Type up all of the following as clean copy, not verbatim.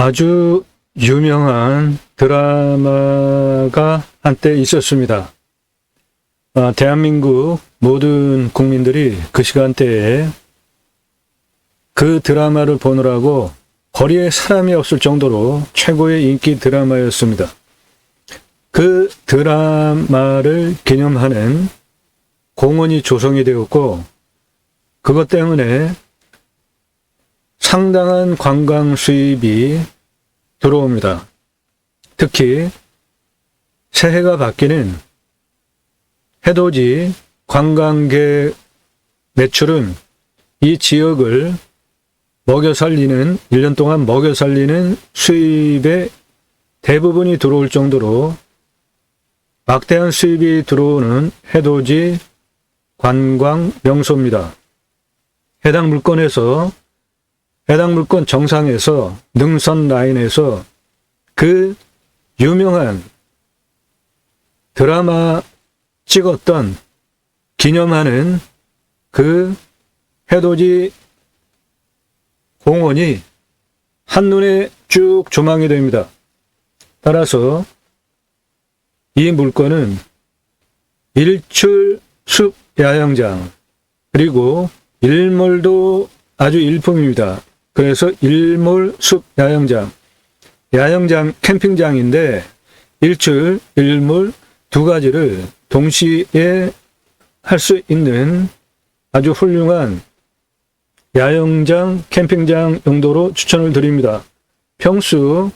아주 유명한 드라마가 한때 있었습니다. 대한민국 모든 국민들이 그 시간대에 그 드라마를 보느라고 거리에 사람이 없을 정도로 최고의 인기 드라마였습니다. 그 드라마를 기념하는 공원이 조성이 되었고, 그것 때문에 상당한 관광 수입이 들어옵니다. 특히 새해가 바뀌는 해돋이 관광객 매출은 이 지역을 먹여 살리는, 1년 동안 먹여 살리는 수입의 대부분이 들어올 정도로 막대한 수입이 들어오는 해돋이 관광 명소입니다. 해당 물건 정상에서, 능선 라인에서 그 유명한 드라마 찍었던 기념하는 그 해돋이 공원이 한눈에 쭉 조망이 됩니다. 따라서 이 물건은 일출 숲 야영장, 그리고 일몰도 아주 일품입니다. 그래서 일몰 숲 야영장, 캠핑장인데 일출, 일몰 두 가지를 동시에 할 수 있는 아주 훌륭한 야영장, 캠핑장 용도로 추천을 드립니다. 평수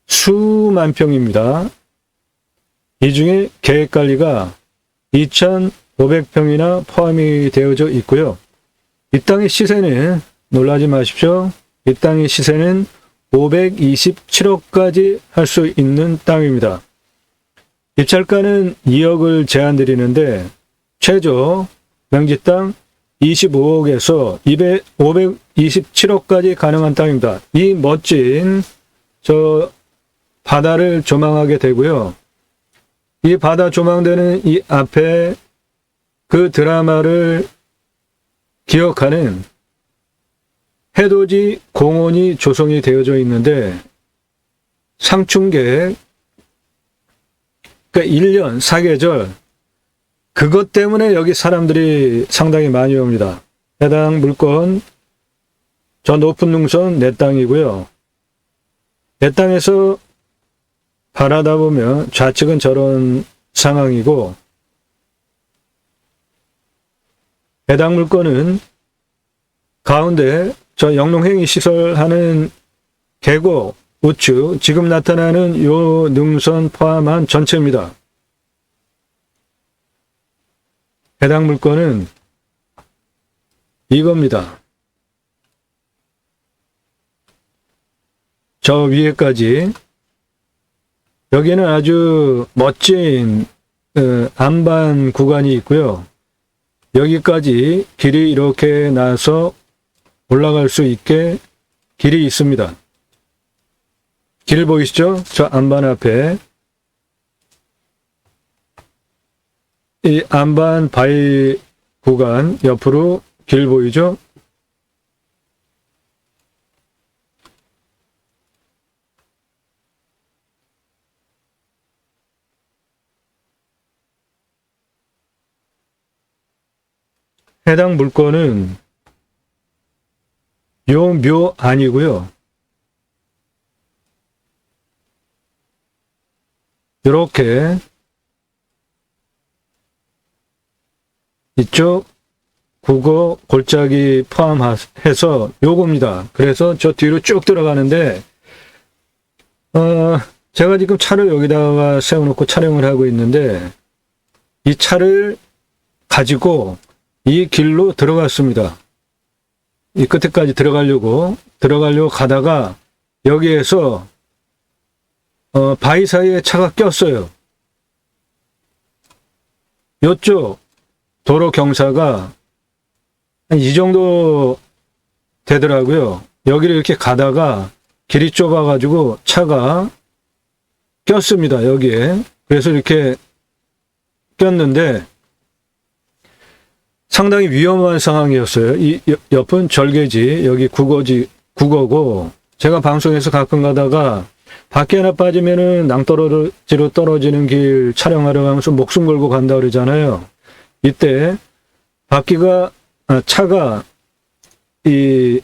수만 평입니다. 이 중에 계획관리가 2,500평이나 포함이 되어져 있고요. 이 땅의 시세는 놀라지 마십시오. 이 땅의 시세는 527억까지 할 수 있는 땅입니다. 입찰가는 2억을 제안드리는데 최저 명지 땅 25억에서 527억까지 가능한 땅입니다. 이 멋진 바다를 조망하게 되고요. 이 바다 조망되는 이 앞에 그 드라마를 기억하는 해돋이 공원이 조성이 되어져 있는데, 상충객, 그러니까 1년, 사계절, 그것 때문에 여기 사람들이 상당히 많이 옵니다. 해당 물건, 저 높은 능선 내 땅이고요. 내 땅에서 바라다 보면 좌측은 저런 상황이고, 해당 물건은 가운데 저 영농행위 시설하는 계곡 우측, 지금 나타나는 요 능선 포함한 전체입니다. 해당 물건은 이겁니다. 저 위에까지, 여기는 아주 멋진 안반 구간이 있고요. 여기까지 길이 이렇게 나서 올라갈 수 있게 길이 있습니다. 길 보이시죠? 저 안반 앞에 이 안반 바위 구간 옆으로 길 보이죠? 해당 물건은 요 묘 아니고요. 이렇게 이쪽 국어 골짜기 포함해서 요겁니다. 그래서 저 뒤로 쭉 들어가는데, 제가 지금 차를 여기다가 세워놓고 촬영을 하고 있는데, 이 차를 가지고 이 길로 들어갔습니다. 이 끝에까지 들어가려고 가다가 여기에서 바위 사이에 차가 꼈어요. 요쪽 도로 경사가 한 이 정도 되더라고요. 여기를 이렇게 가다가 길이 좁아가지고 차가 꼈습니다. 여기에. 그래서 이렇게 꼈는데 상당히 위험한 상황이었어요. 이 옆은 절개지, 여기 국어고, 제가 방송에서 가끔 가다가 밖에 하나 빠지면은 낭떠러지로 떨어지는 길 촬영하러 가면서 목숨 걸고 간다 그러잖아요. 이때 차가 이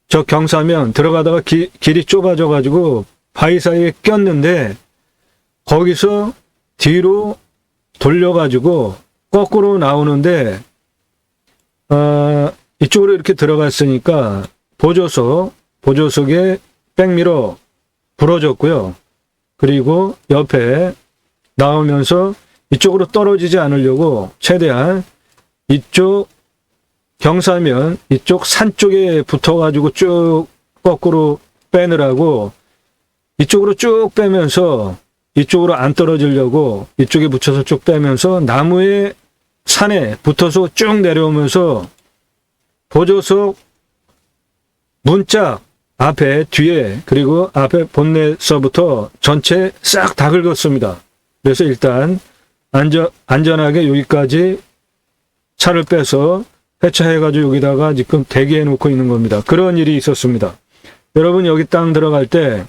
저 경사면 들어가다가 길이 좁아져 가지고 바위 사이에 꼈는데 거기서 뒤로 돌려가지고 거꾸로 나오는데 이쪽으로 이렇게 들어갔으니까 보조석에 백미러 부러졌고요. 그리고 옆에 나오면서 이쪽으로 떨어지지 않으려고 최대한 이쪽 경사면 이쪽 산 쪽에 붙어가지고 쭉 거꾸로 빼느라고 이쪽으로 쭉 빼면서 이쪽으로 안 떨어지려고 이쪽에 붙여서 쭉 빼면서 나무에 산에 붙어서 쭉 내려오면서 보조석 문짝 앞에 뒤에 그리고 앞에 본넷서부터 전체 싹 다 긁었습니다. 그래서 일단 안전하게 여기까지 차를 빼서 회차해가지고 여기다가 지금 대기해 놓고 있는 겁니다. 그런 일이 있었습니다. 여러분 여기 땅 들어갈 때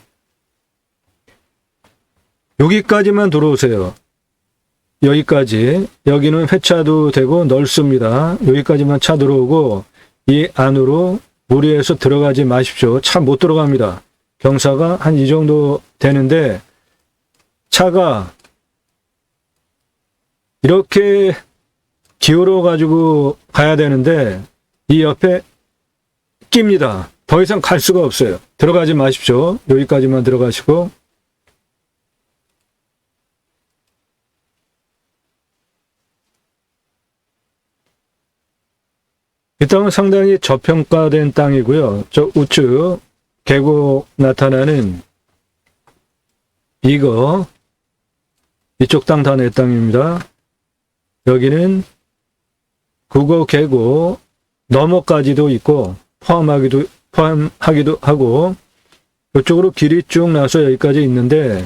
여기까지만 들어오세요. 여기까지. 여기는 회차도 되고 넓습니다. 여기까지만 차 들어오고 이 안으로 무리해서 들어가지 마십시오. 차 못 들어갑니다. 경사가 한 이 정도 되는데 차가 이렇게 기울어 가지고 가야 되는데 이 옆에 낍니다. 더 이상 갈 수가 없어요. 들어가지 마십시오. 여기까지만 들어가시고 이 땅은 상당히 저평가된 땅이고요. 저 우측 계곡 나타나는 이쪽 땅 다 내 땅입니다. 여기는 국어 계곡 너머까지도 있고 포함하기도 하고 이쪽으로 길이 쭉 나서 여기까지 있는데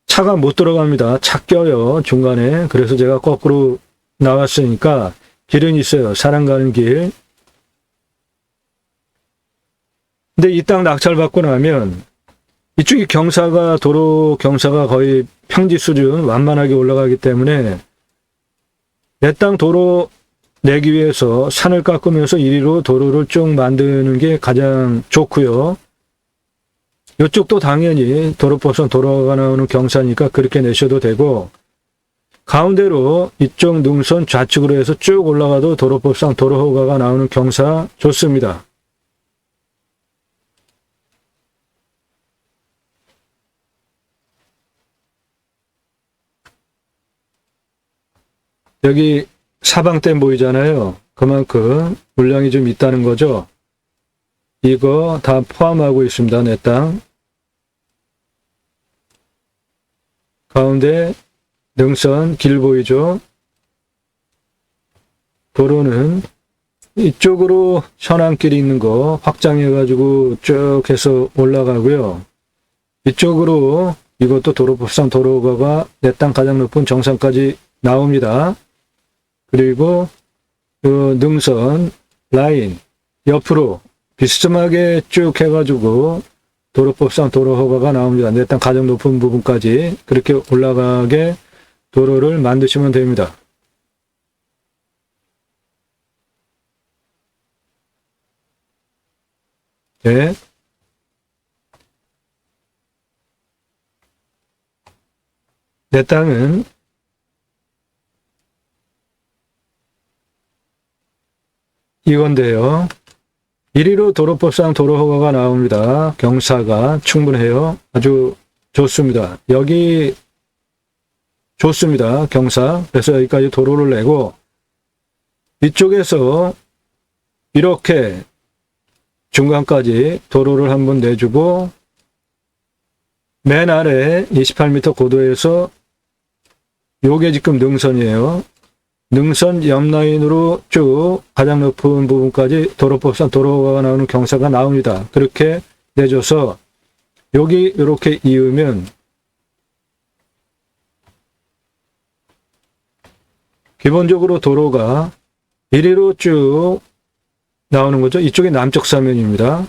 차가 못 들어갑니다. 차 껴요 중간에. 그래서 제가 거꾸로 나왔으니까 길은 있어요. 사람 가는 길. 근데 이 땅 낙찰받고 나면 이쪽이 도로 경사가 거의 평지 수준 완만하게 올라가기 때문에 내 땅 도로 내기 위해서 산을 깎으면서 이리로 도로를 쭉 만드는 게 가장 좋고요. 이쪽도 당연히 도로법상 도로가 나오는 경사니까 그렇게 내셔도 되고 가운데로 이쪽 능선 좌측으로 해서 쭉 올라가도 도로법상 도로허가가 나오는 경사 좋습니다. 여기 사방댐 보이잖아요. 그만큼 물량이 좀 있다는 거죠. 이거 다 포함하고 있습니다. 내 땅. 가운데 능선 길 보이죠? 도로는 이쪽으로 현안길이 있는 거 확장해가지고 쭉 해서 올라가고요. 이쪽으로 이것도 도로법상 도로가 내 땅 가장 높은 정상까지 나옵니다. 그리고 그 능선 라인 옆으로 비스듬하게 쭉 해가지고 도로법상 도로 허가가 나옵니다. 내 땅 가장 높은 부분까지 그렇게 올라가게 도로를 만드시면 됩니다. 네. 내 땅은 이건데요. 이리로 도로법상 도로허가가 나옵니다. 경사가 충분해요. 아주 좋습니다. 여기 좋습니다. 경사. 그래서 여기까지 도로를 내고 이쪽에서 이렇게 중간까지 도로를 한번 내주고 맨 아래 28m 고도에서 요게 지금 능선이에요. 능선 옆라인으로 쭉 가장 높은 부분까지 도로법상 도로가 나오는 경사가 나옵니다. 그렇게 내줘서 여기 이렇게 이으면 기본적으로 도로가 이리로 쭉 나오는 거죠. 이쪽이 남쪽 사면입니다.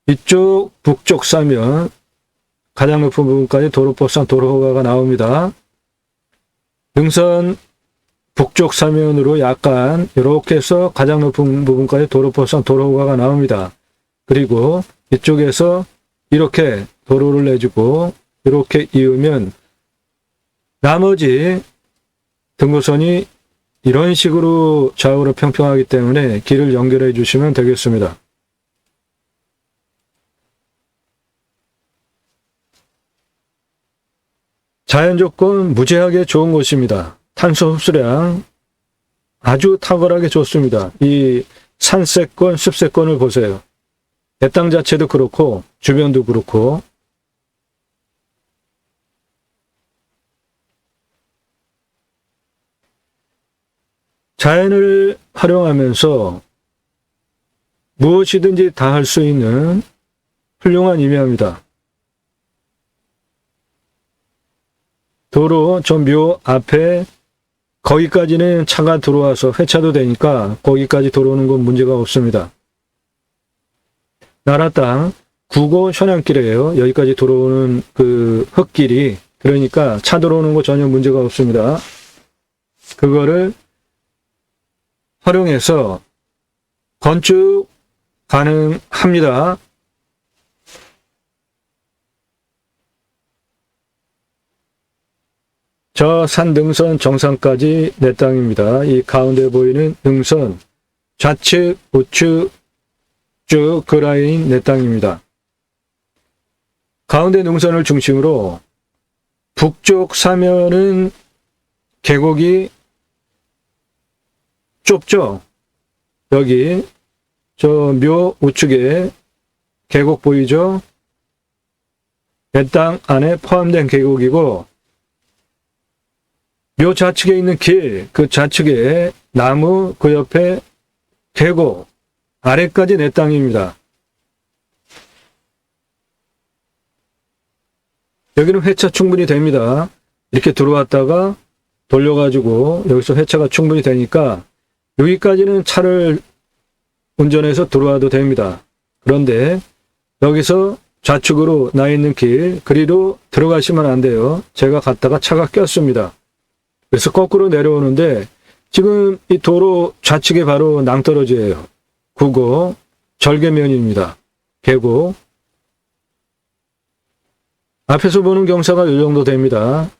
이쪽 북쪽 사면 가장 높은 부분까지 도로법상 도로허가가 나옵니다. 능선 북쪽 사면으로 약간 이렇게 해서 가장 높은 부분까지 도로법상 도로허가가 나옵니다. 그리고 이쪽에서 이렇게 도로를 내주고 이렇게 이으면 나머지 등고선이 이런 식으로 좌우로 평평하기 때문에 길을 연결해 주시면 되겠습니다. 자연조건 무지하게 좋은 곳입니다. 탄소 흡수량 아주 탁월하게 좋습니다. 이 산세권, 습세권을 보세요. 내 땅 자체도 그렇고 주변도 그렇고 자연을 활용하면서 무엇이든지 다 할 수 있는 훌륭한 임야입니다. 도로 저 묘 앞에 거기까지는 차가 들어와서 회차도 되니까 거기까지 들어오는 건 문제가 없습니다. 나라 땅 9고 현안길이에요. 여기까지 들어오는 그 흙길이, 그러니까 차 들어오는 거 전혀 문제가 없습니다. 그거를 활용해서 건축 가능합니다. 저 산 능선 정상까지 내 땅입니다. 이 가운데 보이는 능선 좌측, 우측 쭉 그 라인 내 땅입니다. 가운데 능선을 중심으로 북쪽 사면은 계곡이 좁죠. 여기 저 묘 우측에 계곡 보이죠? 내 땅 안에 포함된 계곡이고 묘 좌측에 있는 길, 그 좌측에 나무, 그 옆에 계곡, 아래까지 내 땅입니다. 여기는 회차 충분히 됩니다. 이렇게 들어왔다가 돌려가지고 여기서 회차가 충분히 되니까 여기까지는 차를 운전해서 들어와도 됩니다. 그런데 여기서 좌측으로 나 있는 길, 그리로 들어가시면 안 돼요. 제가 갔다가 차가 꼈습니다. 그래서 거꾸로 내려오는데 지금 이 도로 좌측에 바로 낭떠러지예요. 9고 절개면입니다. 계곡. 앞에서 보는 경사가 이 정도 됩니다.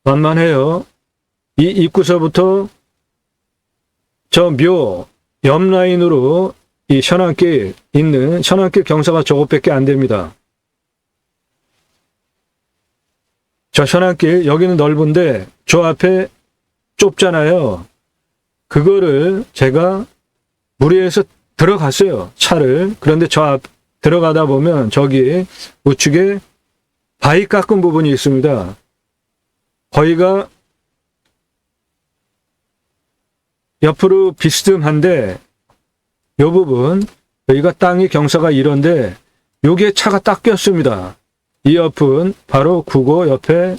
만만해요. 이 입구서부터 저 묘 옆 라인으로 이 현안길 있는 현안길 경사가 저것밖에 안 됩니다. 저 현안길 여기는 넓은데 저 앞에 좁잖아요. 그거를 제가 무리해서 들어갔어요. 차를. 그런데 저 앞 들어가다 보면 저기 우측에 바위 깎은 부분이 있습니다. 거기가 옆으로 비스듬한데 이 부분 여기가 땅이 경사가 이런데 요게 차가 딱 꼈습니다. 이 옆은 바로 9고 옆에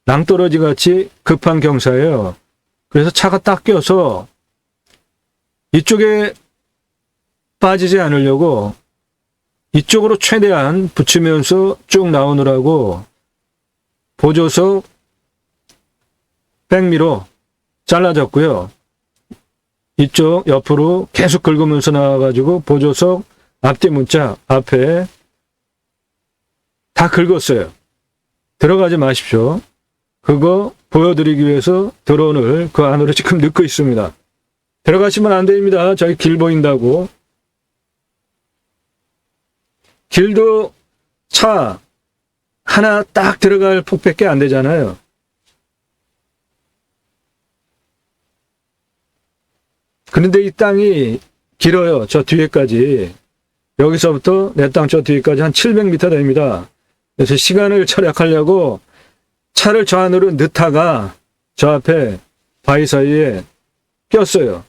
낭떠러지 같이 급한 경사예요. 그래서 차가 딱 껴서 이쪽에 빠지지 않으려고 이쪽으로 최대한 붙이면서 쭉 나오느라고 보조석 백미로 잘라졌고요. 이쪽 옆으로 계속 긁으면서 나와가지고 보조석 앞뒤 문짝 앞에 다 긁었어요. 들어가지 마십시오. 그거 보여드리기 위해서 드론을 그 안으로 지금 넣고 있습니다. 들어가시면 안 됩니다. 저기 길 보인다고. 길도 차 하나 딱 들어갈 폭밖에 안 되잖아요. 그런데 이 땅이 길어요. 저 뒤에까지. 여기서부터 내 땅 저 뒤에까지 한 700m 됩니다. 그래서 시간을 절약하려고 차를 저 안으로 넣다가 저 앞에 바위 사이에 꼈어요.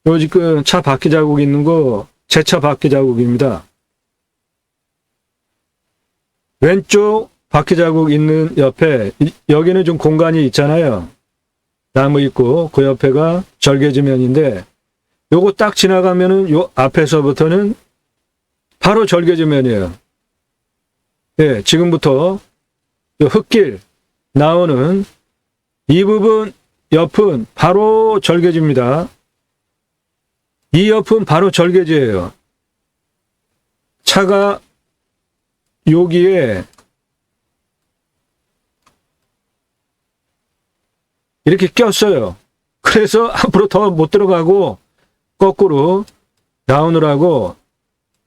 요 지금 차 바퀴 자국 있는 거 제 차 바퀴 자국입니다. 왼쪽 바퀴 자국 있는 옆에 여기는 좀 공간이 있잖아요. 나무 있고 그 옆에가 절개지면인데 요거 딱 지나가면은 요 앞에서부터는 바로 절개지면이에요. 예, 지금부터 흙길 나오는 이 부분 옆은 바로 절개지입니다. 이 옆은 바로 절개지예요. 차가 여기에 이렇게 꼈어요. 그래서 앞으로 더 못 들어가고 거꾸로 나오느라고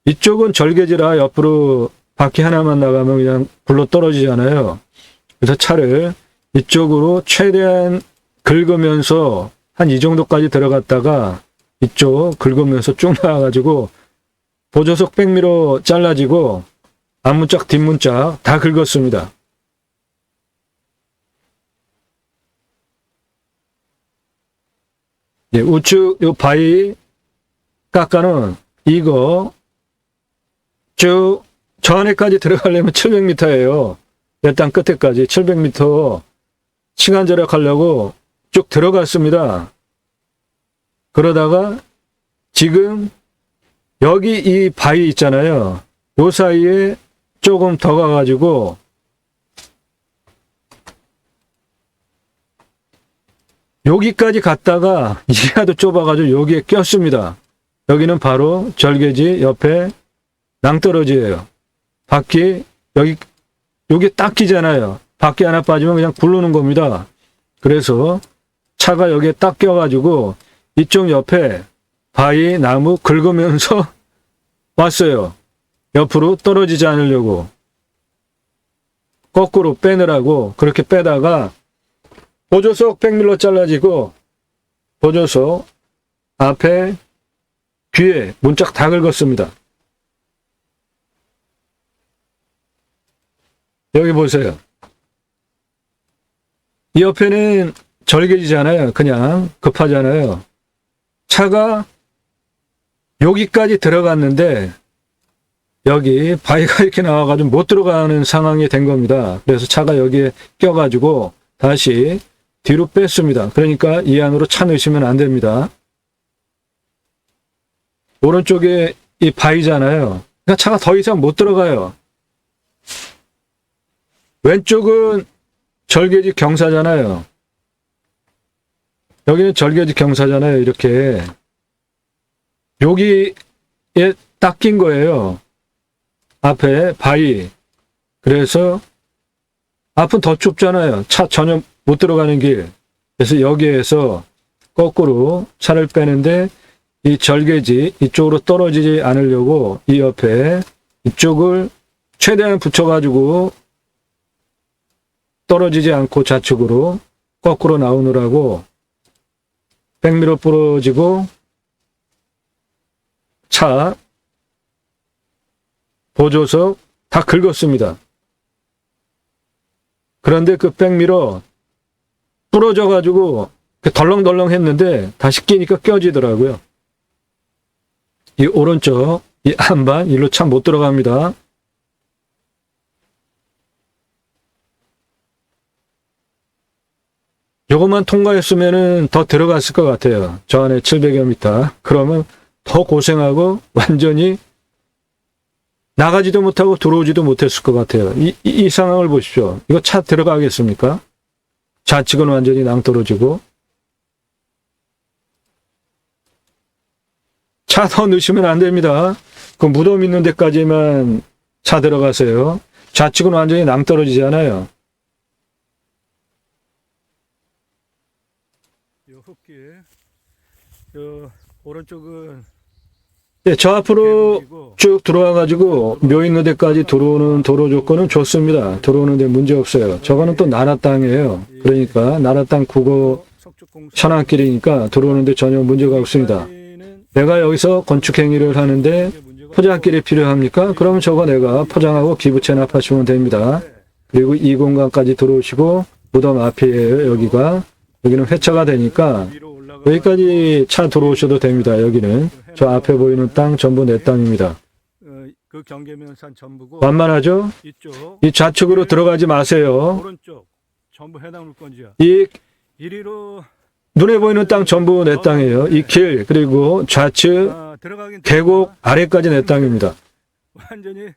이쪽은 절개지라 옆으로 바퀴 하나만 나가면 그냥 굴러 떨어지잖아요. 그래서 차를 이쪽으로 최대한 긁으면서 한 이 정도까지 들어갔다가 이쪽 긁으면서 쭉 나와가지고 보조석 백미러 잘라지고 앞문짝 뒷문짝 다 긁었습니다. 예, 우측 요 바위 깎아는 이거 쭉 저 안에까지 들어가려면 700m예요. 내 땅 끝에까지 700m 시간 절약하려고 쭉 들어갔습니다. 그러다가 지금 여기 이 바위 있잖아요. 요 사이에 조금 더 가가지고 여기까지 갔다가 이하도 좁아가지고 여기에 꼈습니다. 여기는 바로 절개지 옆에 낭떠러지예요. 바퀴 여기 딱 끼잖아요. 바퀴 하나 빠지면 그냥 굴르는 겁니다. 그래서 차가 여기에 딱 껴가지고 이쪽 옆에 바위 나무 긁으면서 왔어요. 옆으로 떨어지지 않으려고 거꾸로 빼느라고 그렇게 빼다가 보조석 백밀러 잘라지고 보조석 앞에 귀에 문짝 다 긁었습니다. 여기 보세요. 이 옆에는 절개지잖아요. 그냥 급하잖아요. 차가 여기까지 들어갔는데 여기 바위가 이렇게 나와가지고 못 들어가는 상황이 된 겁니다. 그래서 차가 여기에 껴가지고 다시 뒤로 뺐습니다. 그러니까 이 안으로 차 넣으시면 안 됩니다. 오른쪽에 이 바위잖아요. 그러니까 차가 더 이상 못 들어가요. 왼쪽은 절개지 경사잖아요. 여기는 절개지 경사잖아요. 이렇게 여기에 딱 낀 거예요. 앞에 바위. 그래서 앞은 더 좁잖아요. 차 전혀 못 들어가는 길. 그래서 여기에서 거꾸로 차를 빼는데 이 절개지 이쪽으로 떨어지지 않으려고 이 옆에 이쪽을 최대한 붙여가지고 떨어지지 않고 좌측으로 거꾸로 나오느라고 백미러 부러지고 차 보조석 다 긁었습니다. 그런데 그 백미러 부러져가지고 덜렁덜렁 했는데 다시 끼니까 껴지더라고요. 이 오른쪽 이 한반 일로 차 못 들어갑니다. 요것만 통과했으면은 더 들어갔을 것 같아요. 저 안에 700여 미터. 그러면 더 고생하고 완전히 나가지도 못하고 들어오지도 못했을 것 같아요. 이 상황을 보십시오. 이거 차 들어가겠습니까? 좌측은 완전히 낭떠러지고. 차 더 넣으시면 안 됩니다. 그 무덤 있는 데까지만 차 들어가세요. 좌측은 완전히 낭떠러지잖아요. 요 흙길, 요 오른쪽은 네, 저 앞으로 쭉 들어와가지고 묘 있는 데까지 들어오는 도로 조건은 좋습니다. 들어오는데 문제 없어요. 저거는 또 나라 땅이에요. 그러니까 나라 땅 국어 현안길이니까 들어오는데 전혀 문제가 없습니다. 내가 여기서 건축 행위를 하는데 포장길이 필요합니까? 그러면 저거 내가 포장하고 기부 체납하시면 됩니다. 그리고 이 공간까지 들어오시고 무덤 앞이에요. 여기는 회차가 되니까 여기까지 차 들어오셔도 됩니다. 여기는 저 앞에 보이는 땅 전부 내 땅입니다. 그 경계면산 전부고 완만하죠? 이 좌측으로 들어가지 마세요. 오른쪽 전부 해당 물건지야. 이 이리로 눈에 보이는 땅 전부 내 땅이에요. 이 길 그리고 좌측 계곡 아래까지 내 땅입니다. 완전히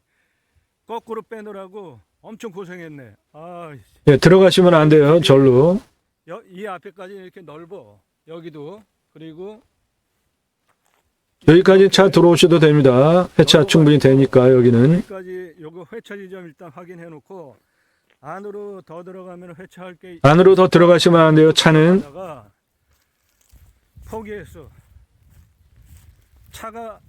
거꾸로 빼느라고 엄청 고생했네. 예, 들어가시면 안 돼요. 절로. 이 앞에까지 이렇게 넓어. 여기도. 그리고 여기까지 차 들어오셔도 됩니다. 회차 충분히 되니까 여기는. 여기까지 요거 회차 지점 일단 확인해 놓고 안으로 더 들어가면 회차할 게 안으로 더 들어가시면 안 돼요. 차는. 포기했어. 차가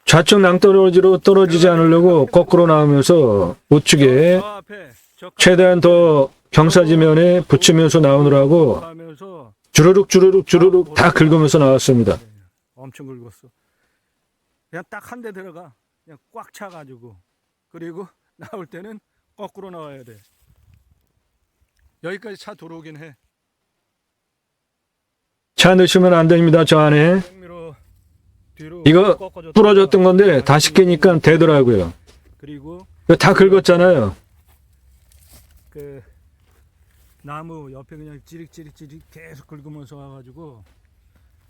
좌측 낭떠러지로 떨어지지 않으려고 거꾸로 나오면서 우측에 저 앞에 최대한 더 경사지면에 붙이면서 나오느라고 가면서 주르륵 다 긁으면서 나왔습니다. 엄청 긁었어. 그냥 딱 한 대 들어가. 그냥 꽉 차가지고. 그리고 나올 때는 거꾸로 나와야 돼. 여기까지 차 들어오긴 해. 차 넣으시면 안 됩니다. 저 안에. 백미러 뒤로 이거 꺾어줬다가 부러졌던 건데 다시 끼니까 되더라고요. 그리고 이거 다 긁었잖아요. 그 나무 옆에 그냥 찌릿 계속 긁으면서 와가지고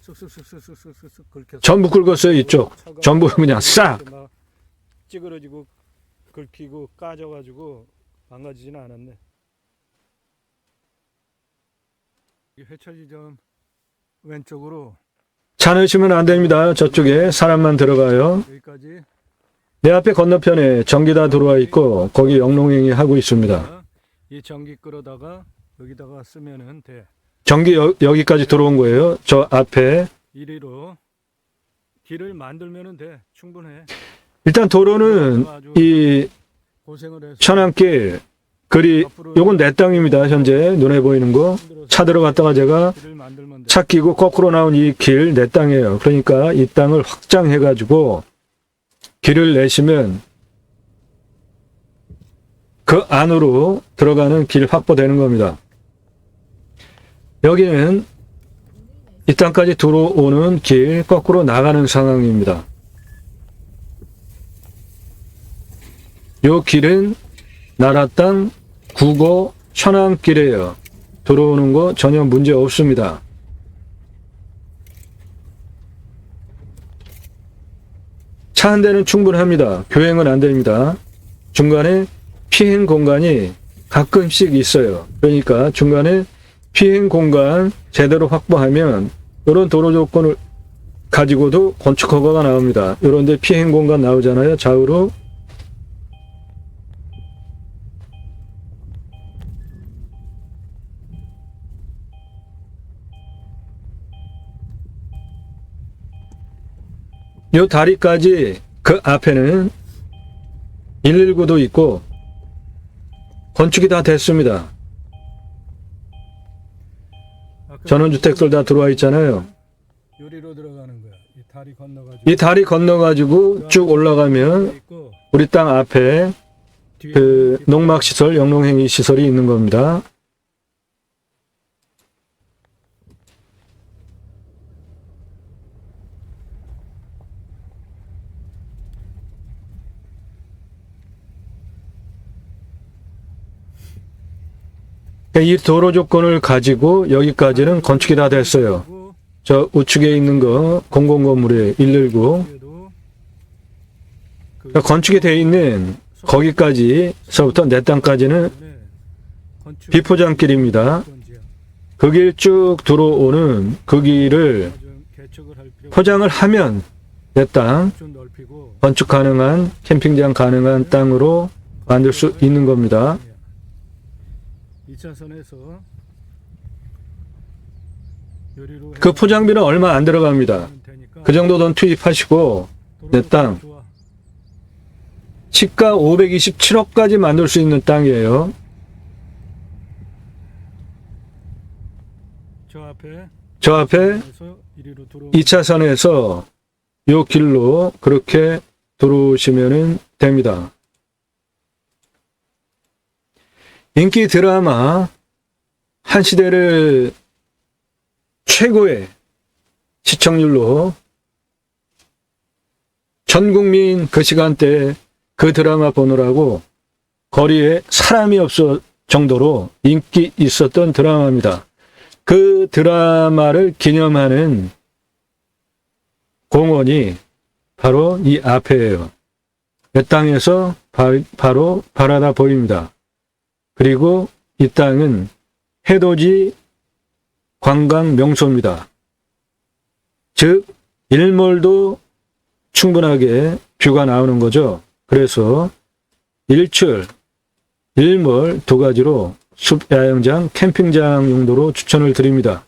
쓱쓱쓱쓱쓱쓱 긁혀서 전부 긁었어요. 이쪽. 차가 전부 그냥 싹. 이렇게 막 찌그러지고 긁히고 까져가지고 망가지지는 않았네. 이 회차 지점 왼쪽으로 차 넣으시면 안 됩니다. 저쪽에 사람만 들어가요. 여기까지 내 앞에 건너편에 전기 다 들어와 있고 거기 영농행위 하고 있습니다. 이 전기 끌어다가 여기다가 쓰면은 돼. 전기 여기까지 들어온 거예요. 저 앞에. 이리로 길을 만들면은 돼. 충분해. 일단 도로는 이 고생을 해서 천안길 요건 내 땅입니다. 현재 눈에 보이는 거. 차 들어갔다가 제가 길을 만들면 돼. 차 끼고 거꾸로 나온 이 길 내 땅이에요. 그러니까 이 땅을 확장해 가지고 길을 내시면 그 안으로 들어가는 길 확보되는 겁니다. 여기는 이 땅까지 들어오는 길 거꾸로 나가는 상황입니다. 요 길은 나라 땅 국어 천안길이에요. 들어오는 거 전혀 문제 없습니다. 차 한 대는 충분합니다. 교행은 안 됩니다. 중간에 피행 공간이 가끔씩 있어요. 그러니까 중간에 피행 공간 제대로 확보하면 이런 도로 조건을 가지고도 건축 허가가 나옵니다. 이런 데 피행 공간 나오잖아요. 좌우로. 요 다리까지 그 앞에는 119도 있고 건축이 다 됐습니다. 전원주택들 다 들어와 있잖아요. 요리로 들어가는 거야. 이 다리 건너가지고. 이 다리 건너가지고 쭉 올라가면 우리 땅 앞에 그 농막시설, 영농행위 시설이 있는 겁니다. 이 도로 조건을 가지고 여기까지는 건축이 다 됐어요. 저 우측에 있는 거 공공건물에 119. 그러니까 건축이 돼 있는 거기까지서부터 내 땅까지는 비포장길입니다. 그 길 쭉 들어오는 그 길을 포장을 하면 내 땅 건축 가능한 캠핑장 가능한 땅으로 만들 수 있는 겁니다. 2차선에서 그 포장비는 얼마 안 들어갑니다. 그 정도 돈 투입하시고 내 땅 시가 527억까지 만들 수 있는 땅이에요. 저 앞에 2차선에서 요 길로 그렇게 들어오시면 됩니다. 인기 드라마 한 시대를 최고의 시청률로 전 국민 그 시간대 그 드라마 보느라고 거리에 사람이 없을 정도로 인기 있었던 드라마입니다. 그 드라마를 기념하는 공원이 바로 이 앞에예요. 내 땅에서 바로 바라다 보입니다. 그리고 이 땅은 해돋이 관광 명소입니다. 즉 일몰도 충분하게 뷰가 나오는 거죠. 그래서 일출, 일몰 두 가지로 숲 야영장, 캠핑장 용도로 추천을 드립니다.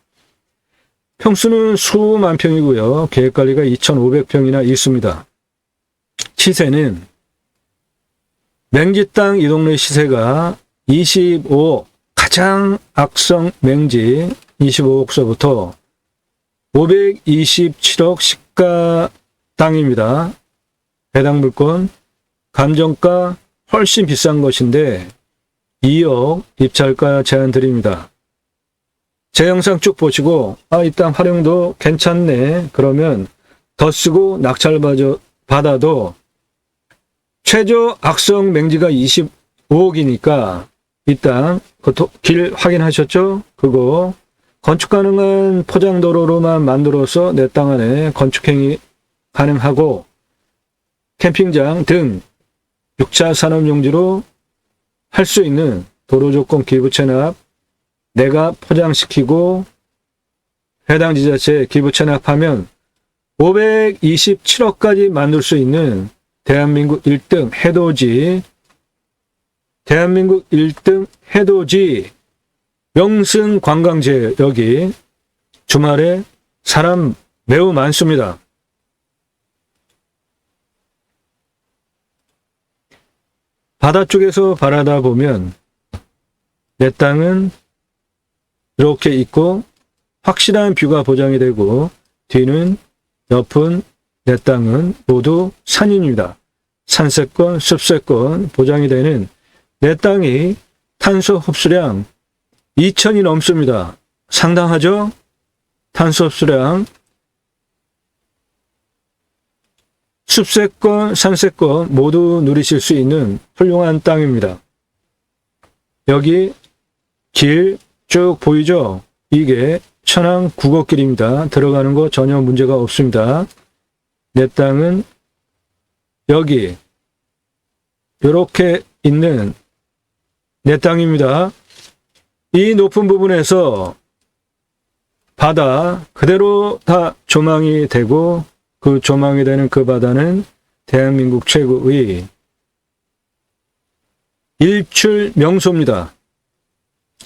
평수는 수만 평이고요. 계획관리가 2,500평이나 있습니다. 시세는 맹지 땅 이 동네 시세가 25억, 가장 악성 맹지 25억서부터 527억 시가 땅입니다. 해당 물건 감정가 훨씬 비싼 것인데 2억 입찰가 제한 드립니다. 제 영상 쭉 보시고 이 땅 활용도 괜찮네 그러면 더 쓰고 낙찰 받아도 최저 악성 맹지가 25억이니까 이 땅 길 확인하셨죠? 그거 건축 가능한 포장도로로만 만들어서 내 땅 안에 건축행위 가능하고 캠핑장 등 6차 산업용지로 할 수 있는 도로조건 기부 체납 내가 포장시키고 해당 지자체에 기부 체납하면 527억까지 만들 수 있는 대한민국 1등 해돋이 명승 관광지예요. 여기 주말에 사람 매우 많습니다. 바다 쪽에서 바라다 보면 내 땅은 이렇게 있고 확실한 뷰가 보장이 되고 뒤는 옆은 내 땅은 모두 산입니다. 산세권, 습세권 보장이 되는 내 땅이 탄소 흡수량 2,000이 넘습니다. 상당하죠? 탄소 흡수량 습세권, 산세권 모두 누리실 수 있는 훌륭한 땅입니다. 여기 길 쭉 보이죠? 이게 천안 국어길입니다. 들어가는 거 전혀 문제가 없습니다. 내 땅은 여기 이렇게 있는 내 땅입니다. 이 높은 부분에서 바다 그대로 다 조망이 되고 그 조망이 되는 그 바다는 대한민국 최고의 일출 명소입니다.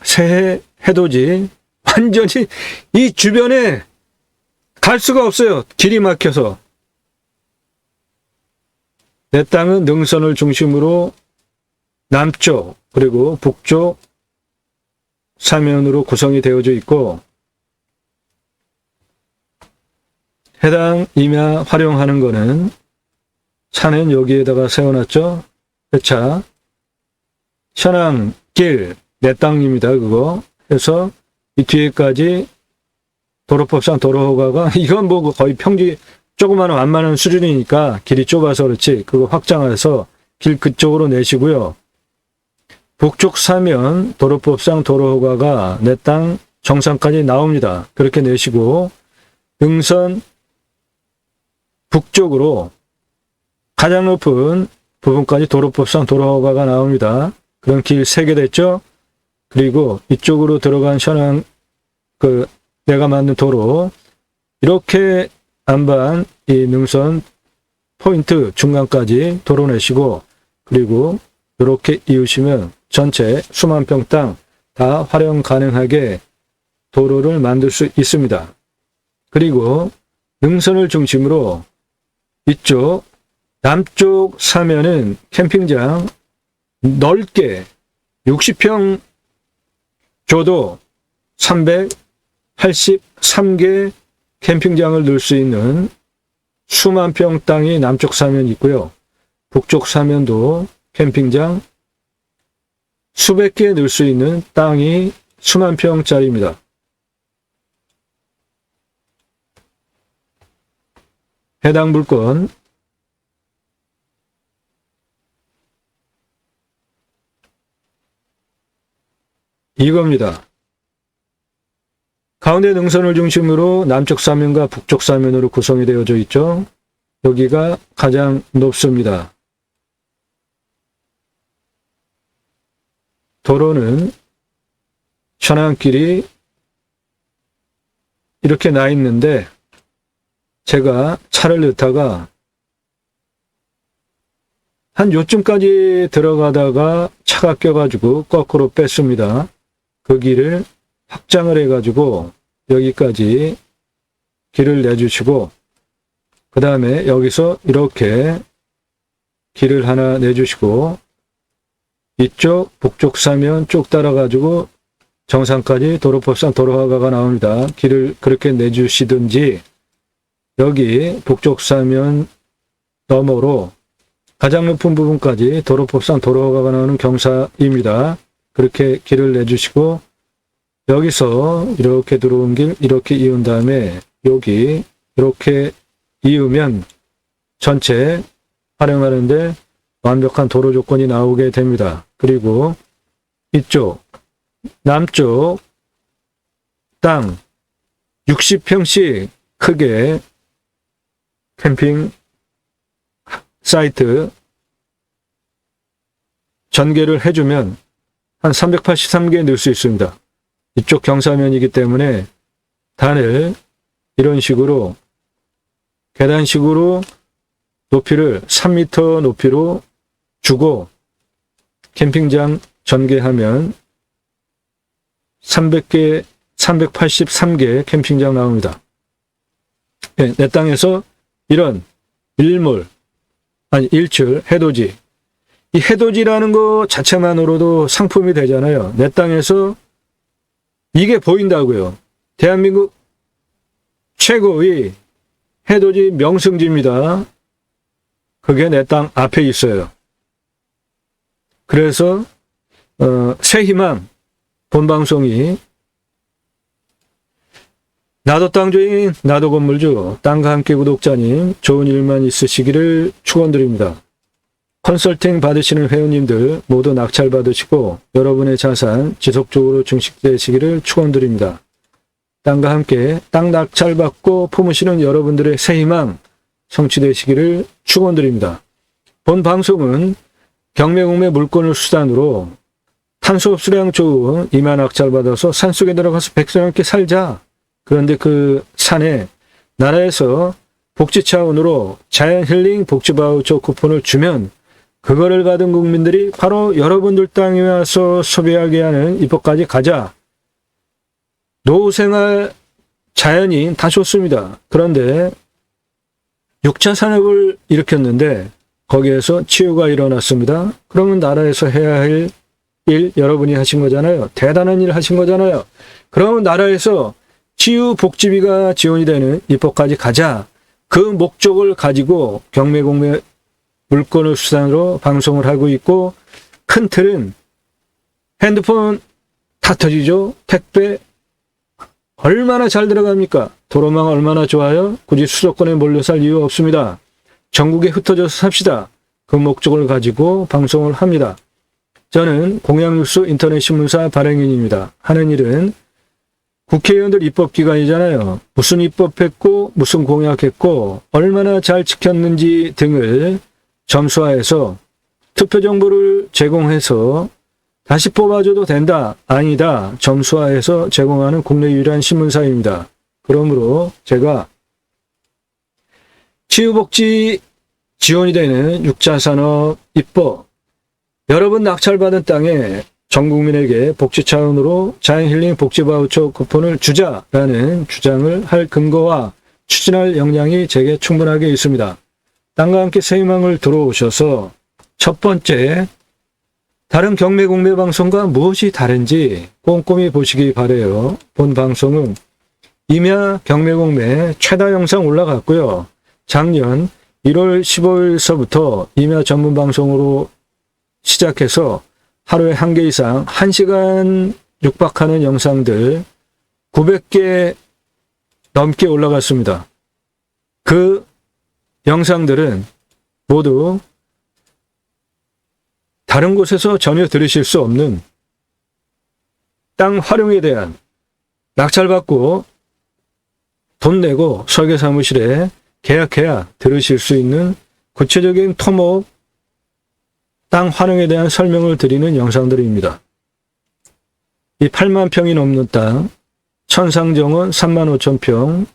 새해 해돋이 완전히 이 주변에 갈 수가 없어요. 길이 막혀서. 내 땅은 능선을 중심으로 남쪽 그리고 북쪽 사면으로 구성이 되어져 있고 해당 임야 활용하는 거는 차는 여기에다가 세워놨죠. 차 현황길 내 땅입니다. 그거 해서 이 뒤에까지 도로법상 도로허가가 이건 뭐 거의 평지 조그마한 완만한 수준이니까 길이 좁아서 그렇지 그거 확장해서 길 그쪽으로 내시고요. 북쪽 사면 도로법상 도로허가가 내 땅 정상까지 나옵니다. 그렇게 내시고 능선 북쪽으로 가장 높은 부분까지 도로법상 도로허가가 나옵니다. 그럼 길 3개 됐죠? 그리고 이쪽으로 들어간 현황 내가 만든 도로 이렇게 안반 이 능선 포인트 중간까지 도로 내시고 그리고 이렇게 이으시면 전체 수만 평 땅 다 활용 가능하게 도로를 만들 수 있습니다. 그리고 능선을 중심으로 이쪽 남쪽 사면은 캠핑장 넓게 60평 줘도 383개 캠핑장을 넣을 수 있는 수만 평 땅이 남쪽 사면이 있고요. 북쪽 사면도 캠핑장 수백 개 넣을 수 있는 땅이 수만 평짜리입니다. 해당 물건 이겁니다. 가운데 능선을 중심으로 남쪽 사면과 북쪽 사면으로 구성이 되어져 있죠. 여기가 가장 높습니다. 도로는 현안길이 이렇게 나 있는데 제가 차를 넣다가 한 요쯤까지 들어가다가 차가 껴가지고 거꾸로 뺐습니다. 그 길을 확장을 해가지고 여기까지 길을 내주시고 그 다음에 여기서 이렇게 길을 하나 내주시고 이쪽 북쪽 사면 쭉 따라가지고 정상까지 도로법상 도로화가가 나옵니다. 길을 그렇게 내주시든지 여기 북쪽 사면 너머로 가장 높은 부분까지 도로법상 도로화가가 나오는 경사입니다. 그렇게 길을 내주시고 여기서 이렇게 들어온 길 이렇게 이은 다음에 여기 이렇게 이으면 전체 활용하는데 완벽한 도로 조건이 나오게 됩니다. 그리고 이쪽 남쪽 땅 60평씩 크게 캠핑 사이트 전개를 해주면 한 383개 넣을 수 있습니다. 이쪽 경사면이기 때문에 단을 이런 식으로 계단식으로 높이를 3m 높이로 주고 캠핑장 전개하면 383개 캠핑장 나옵니다. 네, 내 땅에서 이런 일출, 해돋이. 이 해돋이라는 거 자체만으로도 상품이 되잖아요. 내 땅에서 이게 보인다고요. 대한민국 최고의 해돋이 명승지입니다. 그게 내 땅 앞에 있어요. 그래서 새희망 본방송이 나도 땅주인 나도 건물주 땅과 함께 구독자님 좋은 일만 있으시기를 축원드립니다. 컨설팅 받으시는 회원님들 모두 낙찰 받으시고 여러분의 자산 지속적으로 증식되시기를 축원드립니다. 땅과 함께 땅 낙찰 받고 품으시는 여러분들의 새희망 성취되시기를 축원드립니다. 본 방송은 경매공매 물건을 수단으로 탄소 흡수량 좋은 임야 낙찰 받아서 산속에 들어가서 백성 함께 살자. 그런데 그 산에 나라에서 복지 차원으로 자연힐링 복지바우처 쿠폰을 주면 그거를 받은 국민들이 바로 여러분들 땅에 와서 소비하게 하는 입법까지 가자. 노후생활 자연인 다 좋습니다. 그런데 6차 산업을 일으켰는데 거기에서 치유가 일어났습니다. 그러면 나라에서 해야 할 일 여러분이 하신 거잖아요. 대단한 일 하신 거잖아요. 그러면 나라에서 치유 복지비가 지원이 되는 입법까지 가자. 그 목적을 가지고 경매공매 물건을 수단으로 방송을 하고 있고 큰 틀은 핸드폰 다 터지죠. 택배 얼마나 잘 들어갑니까? 도로망 얼마나 좋아요? 굳이 수도권에 몰려 살 이유 없습니다. 전국에 흩어져서 삽시다. 그 목적을 가지고 방송을 합니다. 저는 공양뉴스 인터넷 신문사 발행인입니다. 하는 일은 국회의원들 입법기관이잖아요. 무슨 입법했고 무슨 공약했고 얼마나 잘 지켰는지 등을 점수화해서 투표 정보를 제공해서 다시 뽑아줘도 된다, 아니다 점수화해서 제공하는 국내 유일한 신문사입니다. 그러므로 제가 치유복지 지원이 되는 6차 산업 입법 여러분 낙찰받은 땅에 전 국민에게 복지 차원으로 자연힐링 복지바우처 쿠폰을 주자라는 주장을 할 근거와 추진할 역량이 제게 충분하게 있습니다. 땅과 함께 새희망을 들어오셔서 첫 번째 다른 경매공매 방송과 무엇이 다른지 꼼꼼히 보시기 바라요. 본 방송은 임야 경매공매 최다 영상 올라갔고요. 작년 1월 15일서부터 임야 전문 방송으로 시작해서 하루에 1개 이상 1시간 육박하는 영상들 900개 넘게 올라갔습니다. 그 영상들은 모두 다른 곳에서 전혀 들으실 수 없는 땅 활용에 대한 낙찰받고 돈 내고 설계사무실에 계약해야 들으실 수 있는 구체적인 토목 땅 활용에 대한 설명을 드리는 영상들입니다. 이 8만 평이 넘는 땅, 천상정원 3만 5천 평,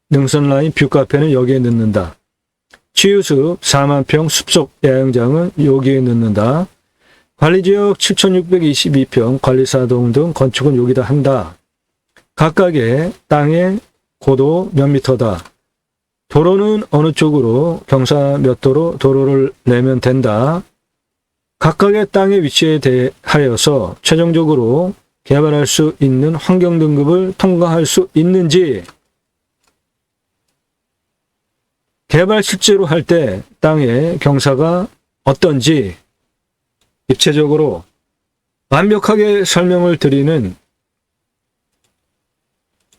능선라인 뷰카페는 여기에 넣는다. 치유숲 4만 평 숲속 야영장은 여기에 넣는다. 관리지역 7,622평 관리사동 등 건축은 여기다 한다. 각각의 땅의 고도 몇 미터다. 도로는 어느 쪽으로 경사 몇 도로 도로를 내면 된다. 각각의 땅의 위치에 대하여서 최종적으로 개발할 수 있는 환경 등급을 통과할 수 있는지, 개발 실제로 할 때 땅의 경사가 어떤지 입체적으로 완벽하게 설명을 드리는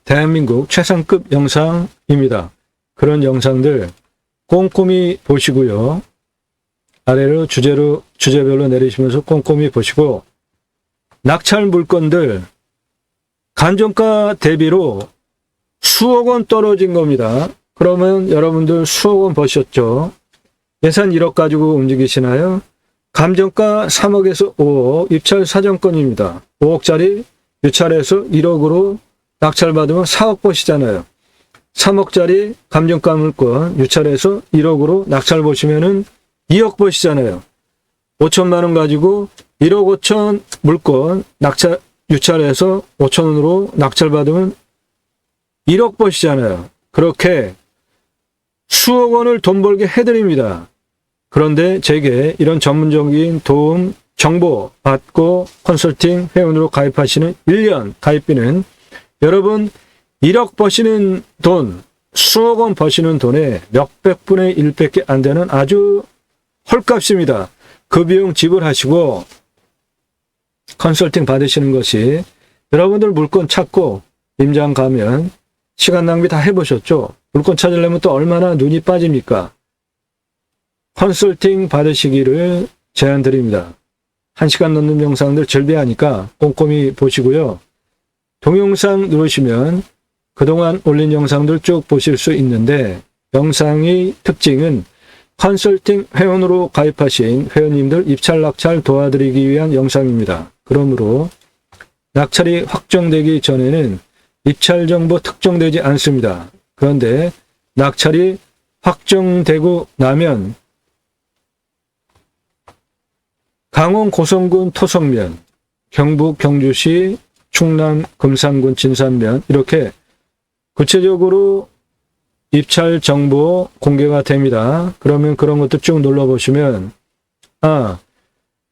대한민국 최상급 영상입니다. 그런 영상들 꼼꼼히 보시고요. 아래로 주제별로 내리시면서 꼼꼼히 보시고, 낙찰 물건들 감정가 대비로 수억 원 떨어진 겁니다. 그러면 여러분들 수억 원 버셨죠? 예산 1억 가지고 움직이시나요? 감정가 3억에서 5억 입찰 사정권입니다. 5억짜리 유찰해서 1억으로 낙찰 받으면 4억 버시잖아요. 3억짜리 감정가 물건 유찰해서 1억으로 낙찰 보시면은 2억 버시잖아요. 5천만 원 가지고 1억 5천 물건 유찰해서 5천 원으로 낙찰 받으면 1억 버시잖아요. 그렇게 수억 원을 돈 벌게 해드립니다. 그런데 제게 이런 전문적인 도움, 정보 받고 컨설팅 회원으로 가입하시는 1년 가입비는 여러분 1억 버시는 돈, 수억 원 버시는 돈의 몇백 분의 1밖에 안 되는 아주 헐값입니다. 그 비용 지불하시고 컨설팅 받으시는 것이, 여러분들 물건 찾고 임장 가면 시간 낭비 다 해보셨죠? 물건 찾으려면 또 얼마나 눈이 빠집니까? 컨설팅 받으시기를 제안드립니다. 1시간 넘는 영상들 절대하니까 꼼꼼히 보시고요. 동영상 누르시면 그동안 올린 영상들 쭉 보실 수 있는데, 영상의 특징은 컨설팅 회원으로 가입하신 회원님들 입찰 낙찰 도와드리기 위한 영상입니다. 그러므로 낙찰이 확정되기 전에는 입찰 정보 특정되지 않습니다. 그런데 낙찰이 확정되고 나면 강원 고성군 토성면, 경북 경주시 충남 금산군 진산면, 이렇게 구체적으로 입찰 정보 공개가 됩니다. 그러면 그런 것도 쭉 눌러보시면,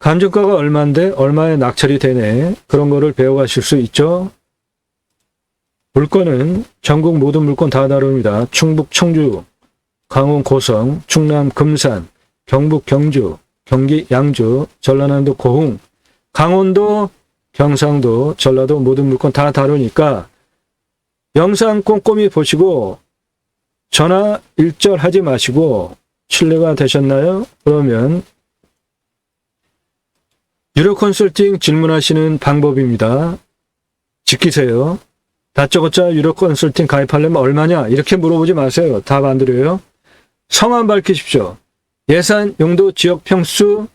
감정가가 얼마인데 얼마에 낙찰이 되네, 그런 거를 배워가실 수 있죠. 물건은 전국 모든 물건 다 다릅니다. 충북 청주, 강원 고성, 충남 금산, 경북 경주, 경기 양주, 전라남도 고흥, 강원도, 경상도, 전라도 모든 물건 다 다르니까 영상 꼼꼼히 보시고 전화 일절하지 마시고, 신뢰가 되셨나요? 그러면 유료 컨설팅 질문하시는 방법입니다. 지키세요. 다짜고짜 유료 컨설팅 가입하려면 얼마냐? 이렇게 물어보지 마세요. 답 안 드려요. 성함 밝히십시오. 예산, 용도, 지역, 평수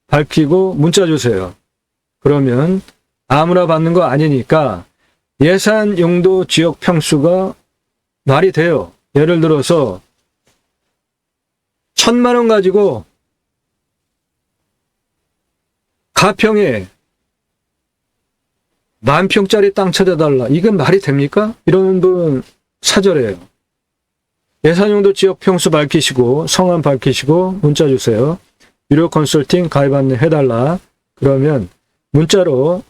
밝히고 문자 주세요. 그러면 아무나 받는 거 아니니까 예산, 용도, 지역, 평수가 말이 돼요. 예를 들어서 1,000만 원 가지고 가평에 10,000평짜리 땅 찾아달라. 이건 말이 됩니까? 이런 분 사절해요. 예산용도 지역 평수 밝히시고 성함 밝히시고 문자 주세요. 유료 컨설팅 가입 안내 해달라. 그러면 문자로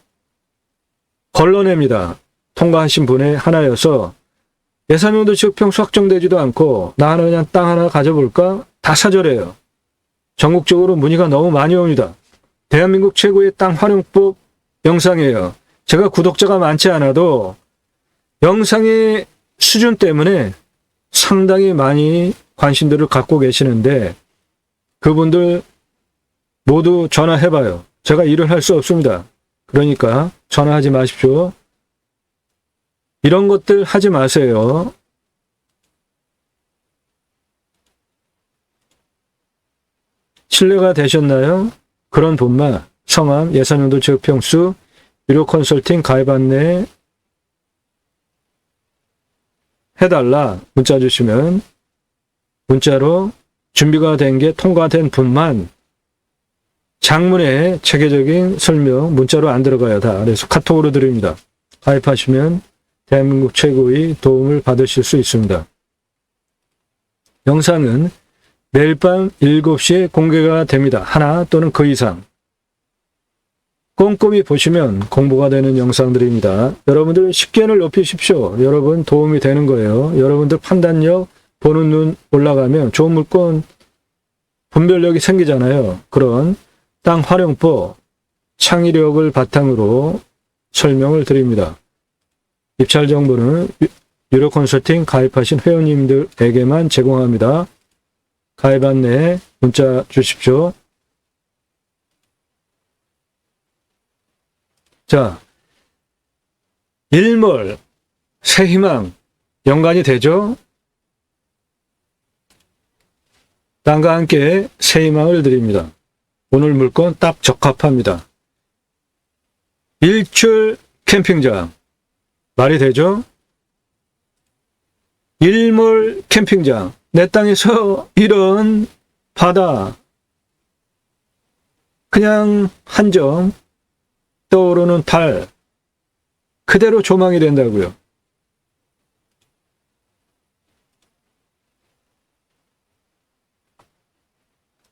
걸러냅니다. 통과하신 분의 하나여서 예산용도 지역 평수 확정되지도 않고 나 하나 그냥 땅 하나 가져볼까? 다 사절해요. 전국적으로 문의가 너무 많이 옵니다. 대한민국 최고의 땅 활용법 영상이에요. 제가 구독자가 많지 않아도 영상의 수준 때문에 상당히 많이 관심들을 갖고 계시는데, 그분들 모두 전화해봐요. 제가 일을 할 수 없습니다. 그러니까 전화하지 마십시오. 이런 것들 하지 마세요. 신뢰가 되셨나요? 그런 분만 성함, 예산용도 지역평수, 유료 컨설팅 가입 안내 해달라 문자 주시면 문자로 준비가 된 게 통과된 분만 장문에 체계적인 설명 문자로 안 들어가요. 다. 그래서 카톡으로 드립니다. 가입하시면 대한민국 최고의 도움을 받으실 수 있습니다. 영상은 매일 밤 7시에 공개가 됩니다. 하나 또는 그 이상. 꼼꼼히 보시면 공부가 되는 영상들입니다. 여러분들 식견을 높이십시오. 여러분 도움이 되는 거예요. 여러분들 판단력, 보는 눈 올라가면 좋은 물건 분별력이 생기잖아요. 그런 땅 활용법, 창의력을 바탕으로 설명을 드립니다. 입찰 정보는 유료 컨설팅 가입하신 회원님들에게만 제공합니다. 가입 안내 문자 주십시오. 자, 일몰, 새희망 연관이 되죠? 땅과 함께 새희망을 드립니다. 오늘 물건 딱 적합합니다. 일출 캠핑장 말이 되죠? 일몰 캠핑장 내 땅에서 이런 바다 그냥 한 점 떠오르는 달 그대로 조망이 된다고요.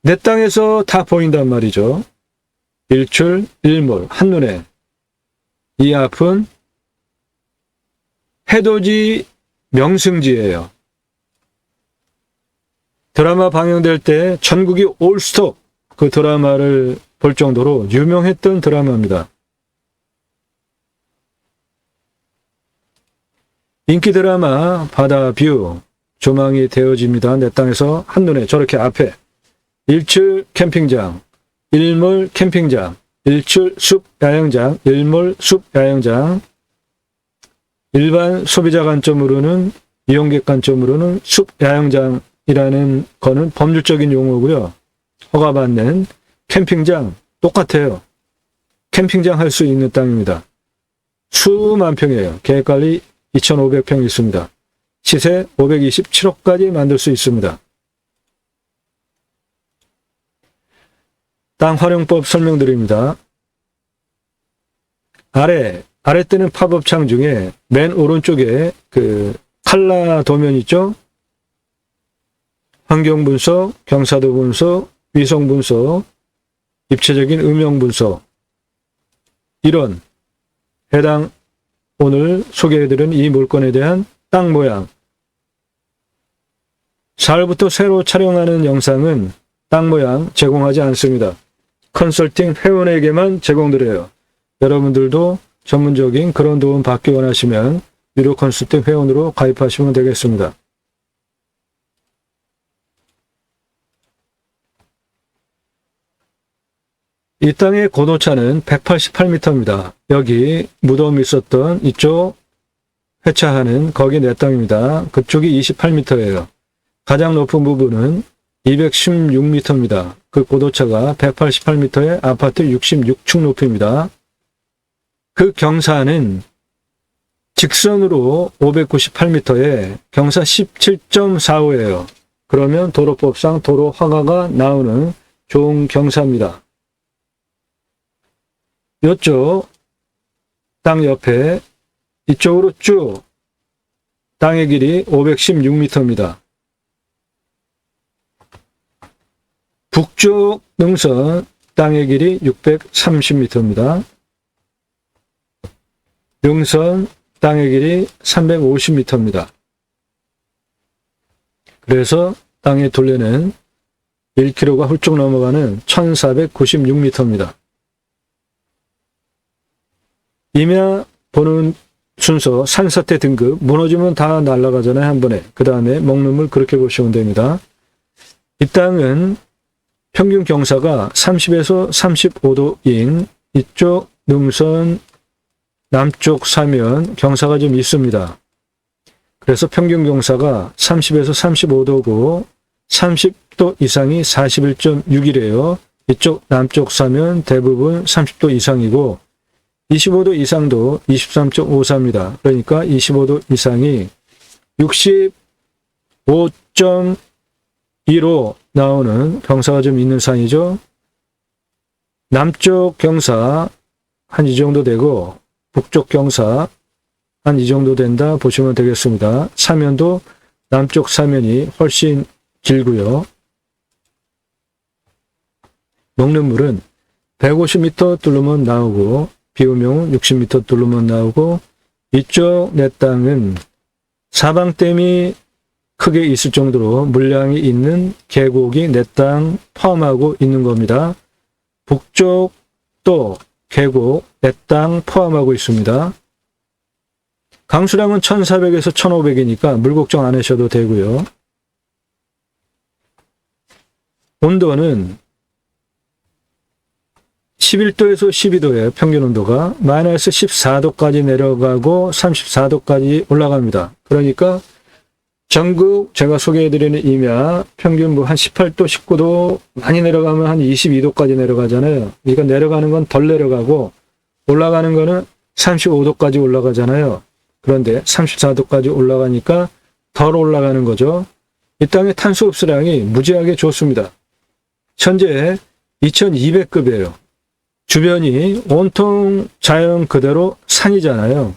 내 땅에서 다 보인단 말이죠. 일출, 일몰, 한눈에. 이 앞은 해돋이 명승지예요. 드라마 방영될 때 전국이 올스톱 그 드라마를 볼 정도로 유명했던 드라마입니다. 인기 드라마 바다뷰 조망이 되어집니다. 내 땅에서 한눈에 저렇게 앞에 일출 캠핑장, 일몰 캠핑장, 일출 숲 야영장, 일몰 숲 야영장. 일반 소비자 관점으로는 이용객 관점으로는 숲 야영장이라는 거는 법률적인 용어고요. 허가받는 캠핑장 똑같아요. 캠핑장 할 수 있는 땅입니다. 수만 평이에요. 계획관리 2,500평 있습니다. 시세 527억까지 만들 수 있습니다. 땅 활용법 설명드립니다. 아래 뜨는 팝업창 중에 맨 오른쪽에 그 칼라 도면 있죠? 환경 분석, 경사도 분석, 위성 분석, 입체적인 음영 분석. 이런 해당 오늘 소개해드린 이 물건에 대한 땅 모양. 4월부터 새로 촬영하는 영상은 땅 모양 제공하지 않습니다. 컨설팅 회원에게만 제공드려요. 여러분들도 전문적인 그런 도움 받기 원하시면 유료 컨설팅 회원으로 가입하시면 되겠습니다. 이 땅의 고도차는 188m입니다. 여기 무덤이 있었던 이쪽 회차하는 거기 내 땅입니다. 그쪽이 28m예요. 가장 높은 부분은 216m입니다. 그 고도차가 188m의 아파트 66층 높이입니다. 그 경사는 직선으로 598m에 경사 17.45예요. 그러면 도로법상 도로 허가가 나오는 좋은 경사입니다. 이쪽 땅 옆에 이쪽으로 쭉 땅의 길이 516m입니다. 북쪽 능선 땅의 길이 630m입니다. 능선 땅의 길이 350m입니다. 그래서 땅의 둘레는 1km가 훌쩍 넘어가는 1496m입니다. 임야 보는 순서 산사태 등급 무너지면 다 날아가잖아요. 한 번에. 그 다음에 먹는 물 그렇게 보시면 됩니다. 이 땅은 평균 경사가 30에서 35도인 이쪽 능선 남쪽 사면 경사가 좀 있습니다. 그래서 평균 경사가 30에서 35도고 30도 이상이 41.6이래요. 이쪽 남쪽 사면 대부분 30도 이상이고 25도 이상도 23.54입니다. 그러니까 25도 이상이 65.2로 나오는 경사가 좀 있는 산이죠. 남쪽 경사 한 이 정도 되고 북쪽 경사 한 이 정도 된다 보시면 되겠습니다. 사면도 남쪽 사면이 훨씬 길고요. 먹는 물은 150m 뚫으면 나오고 비 오면 60m 뚫으면 나오고 이쪽 내 땅은 사방댐이 크게 있을 정도로 물량이 있는 계곡이 내 땅 포함하고 있는 겁니다. 북쪽도 계곡 내 땅 포함하고 있습니다. 강수량은 1400에서 1500이니까 물 걱정 안 하셔도 되고요. 온도는 11도에서 12도예요. 평균 온도가 마이너스 14도까지 내려가고 34도까지 올라갑니다. 그러니까 전국 제가 소개해드리는 임야 평균 뭐 한 18도, 19도 많이 내려가면 한 22도까지 내려가잖아요. 그러니까 내려가는 건 덜 내려가고 올라가는 거는 35도까지 올라가잖아요. 그런데 34도까지 올라가니까 덜 올라가는 거죠. 이 땅의 탄소 흡수량이 무지하게 좋습니다. 현재 2200급이에요. 주변이 온통 자연 그대로 산이잖아요.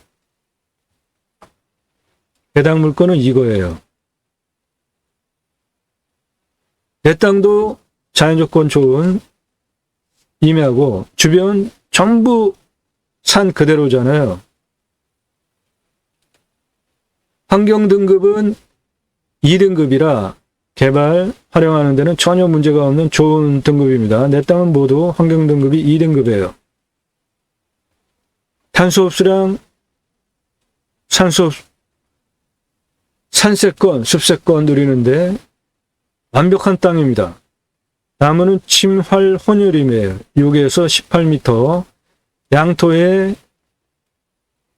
해당 물건은 이거예요. 내 땅도 자연조건 좋은 임야고 주변 전부 산 그대로잖아요. 환경등급은 2등급이라 개발, 활용하는 데는 전혀 문제가 없는 좋은 등급입니다. 내 땅은 모두 환경등급이 2등급이에요. 탄소 흡수량, 산세권, 습세권 누리는데 완벽한 땅입니다. 나무는 침활 혼혈임이에요. 6에서 18m. 양토의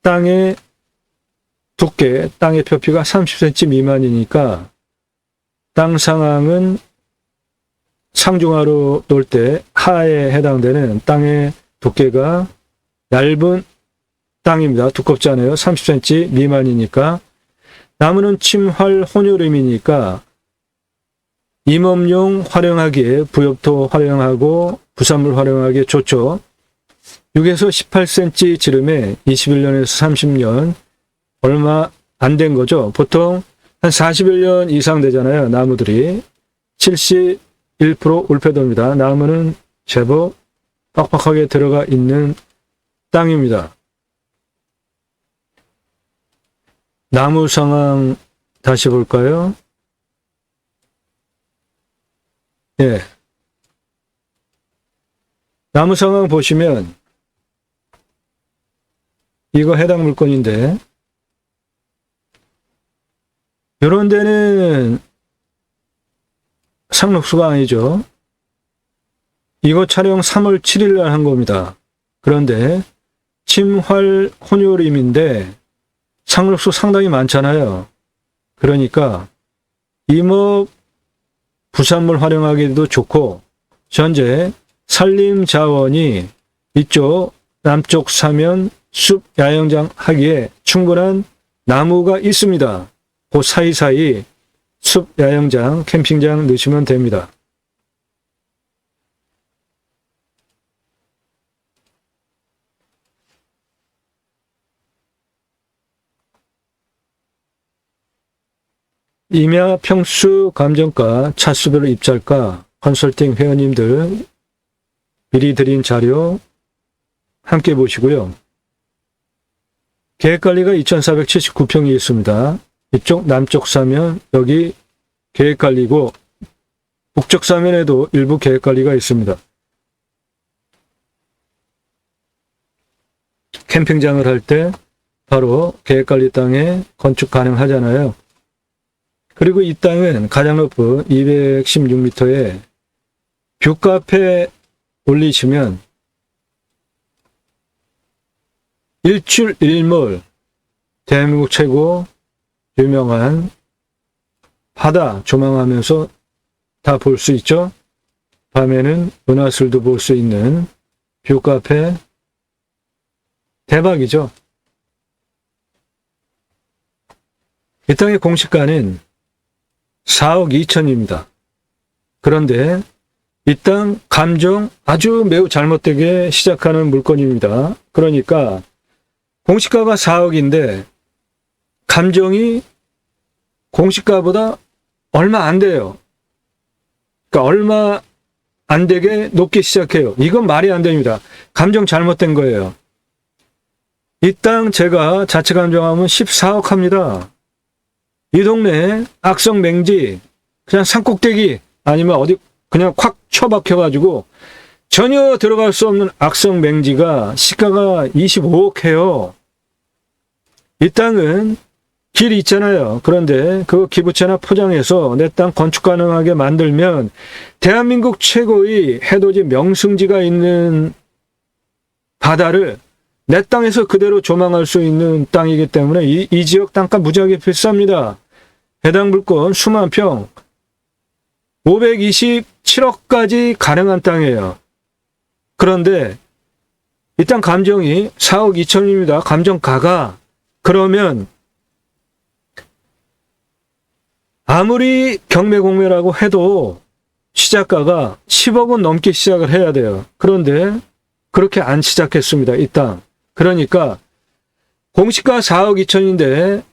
땅의 두께, 땅의 표피가 30cm 미만이니까 땅 상황은 상중하로 놓을 때 하에 해당되는 땅의 두께가 얇은 땅입니다. 두껍지 않아요. 30cm 미만이니까. 나무는 침활 혼혈임이니까 임업용 활용하기에 부엽토 활용하고 부산물 활용하기에 좋죠. 6에서 18cm 지름에 21년에서 30년 얼마 안 된 거죠. 보통 한 41년 이상 되잖아요. 나무들이 71% 울패도입니다. 나무는 제법 빡빡하게 들어가 있는 땅입니다. 나무 상황 다시 볼까요? 예. 나무 상황 보시면 이거 해당 물건인데 이런 데는 상록수가 아니죠. 이거 촬영 3월 7일 날 한 겁니다. 그런데 침활 혼혈임인데 상록수 상당히 많잖아요. 그러니까 임업 부산물 활용하기도 좋고 현재 산림 자원이 이쪽 남쪽 사면 숲 야영장 하기에 충분한 나무가 있습니다. 그 사이사이 숲 야영장 캠핑장 넣으시면 됩니다. 임야 평수 감정가, 차수별 입찰가, 컨설팅 회원님들 미리 드린 자료 함께 보시고요. 계획관리가 2479평이 있습니다. 이쪽 남쪽 사면 여기 계획관리고 북쪽 사면에도 일부 계획관리가 있습니다. 캠핑장을 할 때 바로 계획관리 땅에 건축 가능하잖아요. 그리고 이 땅은 가장 높은 216m에 뷰카페 올리시면 일출 일몰 대한민국 최고 유명한 바다 조망하면서 다 볼 수 있죠. 밤에는 은하술도 볼 수 있는 뷰카페 대박이죠. 이 땅의 공시가는 4억 2천입니다. 그런데 이 땅 감정 아주 매우 잘못되게 시작하는 물건입니다. 그러니까 공시가가 4억인데 감정이 공시가보다 얼마 안 돼요. 그러니까 얼마 안 되게 높게 시작해요. 이건 말이 안 됩니다. 감정 잘못된 거예요. 이 땅 제가 자체 감정하면 14억 합니다. 이 동네 악성 맹지 그냥 산꼭대기 아니면 어디 그냥 콱 쳐박혀가지고 전혀 들어갈 수 없는 악성 맹지가 시가가 25억 해요. 이 땅은 길이 있잖아요. 그런데 그 기부채나 포장해서 내 땅 건축 가능하게 만들면 대한민국 최고의 해돋이 명승지가 있는 바다를 내 땅에서 그대로 조망할 수 있는 땅이기 때문에 이 지역 땅값 무지하게 비쌉니다. 해당 물건 수만 평 527억까지 가능한 땅이에요. 그런데 이 땅 감정이 4억 2천입니다. 감정가가. 그러면 아무리 경매공매라고 해도 시작가가 10억은 넘게 시작을 해야 돼요. 그런데 그렇게 안 시작했습니다. 이 땅. 그러니까 공시가 4억 2천인데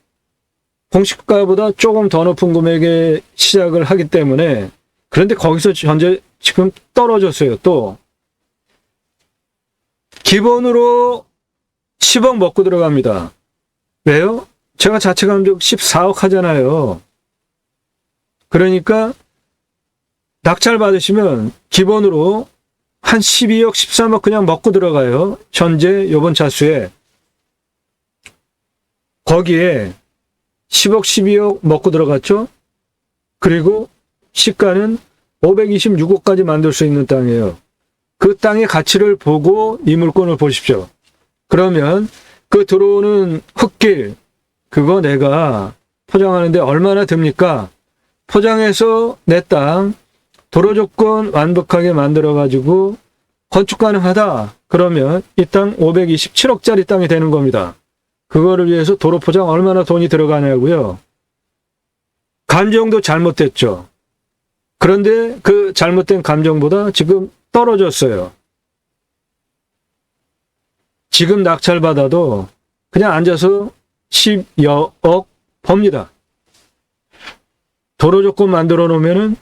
공시가보다 조금 더 높은 금액에 시작을 하기 때문에 그런데 거기서 현재 지금 떨어졌어요. 또 기본으로 10억 먹고 들어갑니다. 왜요? 제가 자체 감정 14억 하잖아요. 그러니까 낙찰 받으시면 기본으로 한 12억, 13억 그냥 먹고 들어가요. 현재 요번 차수에. 거기에 10억, 12억 먹고 들어갔죠? 그리고 시가는 526억까지 만들 수 있는 땅이에요. 그 땅의 가치를 보고 이 물건을 보십시오. 그러면 그 들어오는 흙길, 그거 내가 포장하는데 얼마나 듭니까? 포장해서 내 땅 도로 조건 완벽하게 만들어가지고 건축 가능하다. 그러면 이 땅 527억짜리 땅이 되는 겁니다. 그거를 위해서 도로 포장 얼마나 돈이 들어가냐고요. 감정도 잘못됐죠. 그런데 그 잘못된 감정보다 지금 떨어졌어요. 지금 낙찰받아도 그냥 앉아서 10여억 법니다. 도로 조건 만들어 놓으면은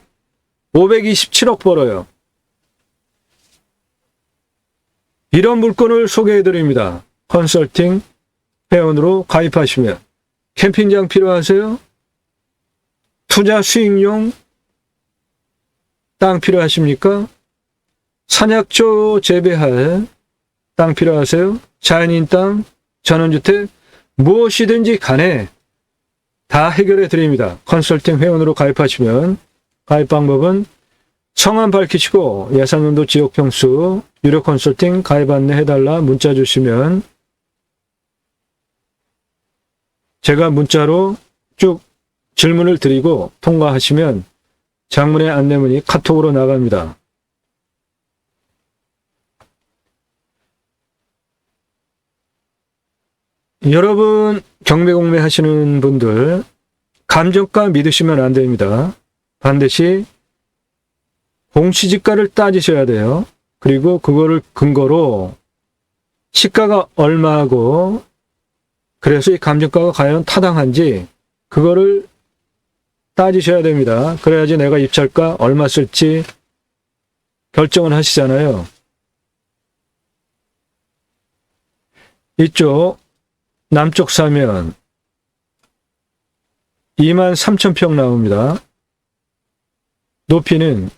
527억 벌어요. 이런 물건을 소개해 드립니다. 컨설팅 회원으로 가입하시면 캠핑장 필요하세요? 투자 수익용 땅 필요하십니까? 산약초 재배할 땅 필요하세요? 자연인 땅, 전원주택 무엇이든지 간에 다 해결해 드립니다. 컨설팅 회원으로 가입하시면 가입 방법은 성함 밝히시고 예산연도 지역평수 유료 컨설팅 가입 안내 해달라 문자 주시면 제가 문자로 쭉 질문을 드리고 통과하시면 장문의 안내문이 카톡으로 나갑니다. 여러분 경매공매 하시는 분들 감정가 믿으시면 안 됩니다. 반드시 공시지가를 따지셔야 돼요. 그리고 그거를 근거로 시가가 얼마고 그래서 이 감정가가 과연 타당한지 그거를 따지셔야 됩니다. 그래야지 내가 입찰가 얼마 쓸지 결정을 하시잖아요. 이쪽 남쪽 사면 23,000평 나옵니다. 높이는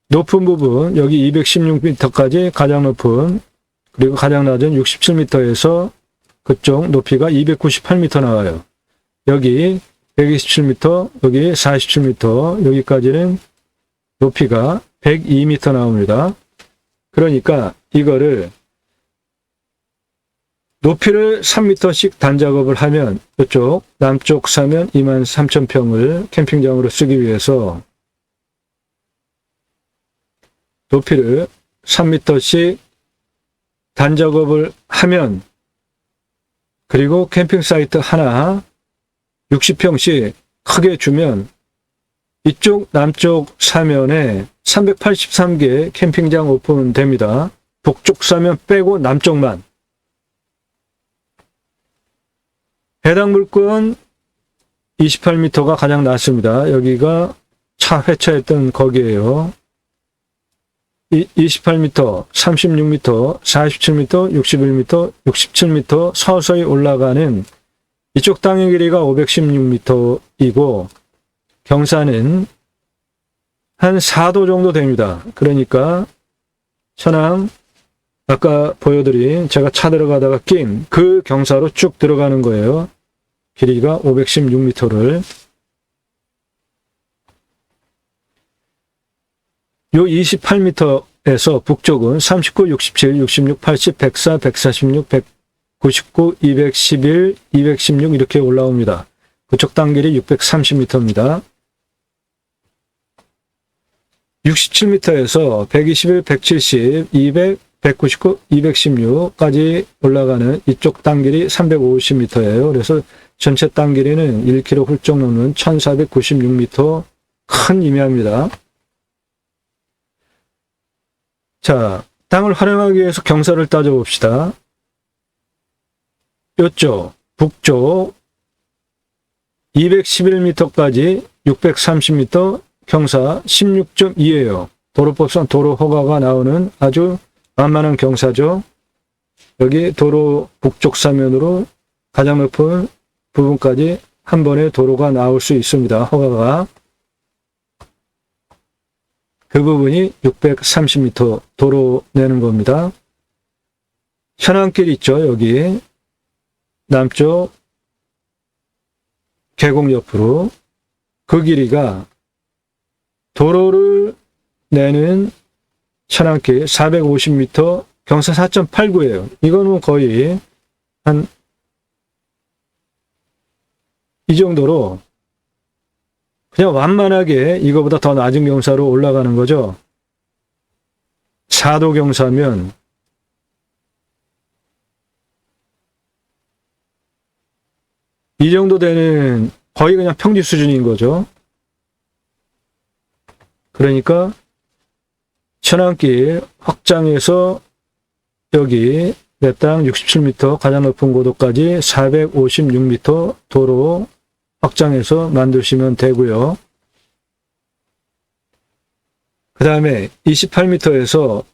높은 부분 여기 216m까지 가장 높은 그리고 가장 낮은 67m에서 그쪽 높이가 298m 나와요. 여기 127m, 여기 47m, 여기까지는 높이가 102m 나옵니다. 그러니까 이거를 높이를 3m씩 단작업을 하면 이쪽 남쪽 사면 23,000평을 캠핑장으로 쓰기 위해서 높이를 3m씩 단작업을 하면 그리고 캠핑 사이트 하나 60평씩 크게 주면 이쪽 남쪽 사면에 383개 캠핑장 오픈됩니다. 북쪽 사면 빼고 남쪽만. 해당 물건 28m가 가장 낮습니다. 여기가 차 회차했던 거기에요. 28m, 36m, 47m, 61m, 67m 서서히 올라가는 이쪽 땅의 길이가 516m이고 경사는 한 4도 정도 됩니다. 그러니까 천왕 아까 보여드린 제가 차 들어가다가 낀 그 경사로 쭉 들어가는 거예요. 길이가 516m를. 요 28m에서 북쪽은 39, 67, 66, 80, 104, 146, 199, 211, 216 이렇게 올라옵니다. 그쪽 땅길이 630m입니다. 67m에서 121, 170, 200, 199, 216까지 올라가는 이쪽 땅길이 350m예요. 그래서 전체 땅길이는 1km 훌쩍 넘는 1496m 큰 임야입니다. 자, 땅을 활용하기 위해서 경사를 따져봅시다. 이쪽, 북쪽 211m까지 630m 경사 16.2예요. 도로법상 도로 허가가 나오는 아주 만만한 경사죠. 여기 도로 북쪽 사면으로 가장 높은 부분까지 한 번에 도로가 나올 수 있습니다. 허가가. 그 부분이 630m 도로 내는 겁니다. 현안길 있죠. 여기 남쪽 계곡 옆으로 그 길이가 도로를 내는 현안길 450m 경사 4.89예요. 이거는 거의 한 이 정도로 그냥 완만하게 이거보다 더 낮은 경사로 올라가는 거죠. 4도 경사면 이 정도 되는 거의 그냥 평지 수준인 거죠. 그러니까 천안길 확장해서 여기 내 땅 67m 가장 높은 고도까지 456m 도로 확장해서 만드시면 되고요. 그 다음에 28m에서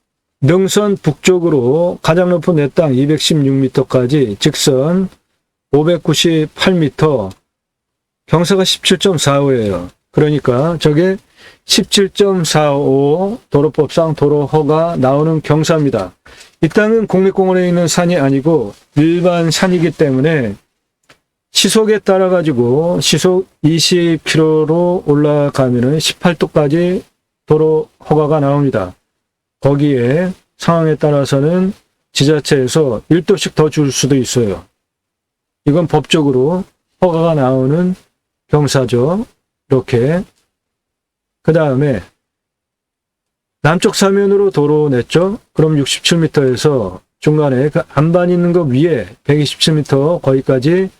능선 북쪽으로 가장 높은 내 땅 216m까지 직선 598m 경사가 17.45예요. 그러니까 저게 17.45 도로법상 도로 허가 나오는 경사입니다. 이 땅은 국립공원에 있는 산이 아니고 일반 산이기 때문에 시속에 따라 가지고 시속 20km로 올라가면은 18도까지 도로 허가가 나옵니다. 거기에 상황에 따라서는 지자체에서 1도씩 더 줄 수도 있어요. 이건 법적으로 허가가 나오는 경사죠. 이렇게. 그 다음에 남쪽 사면으로 도로 냈죠. 그럼 67m에서 중간에 그 안반 있는 거 위에 127m 거기까지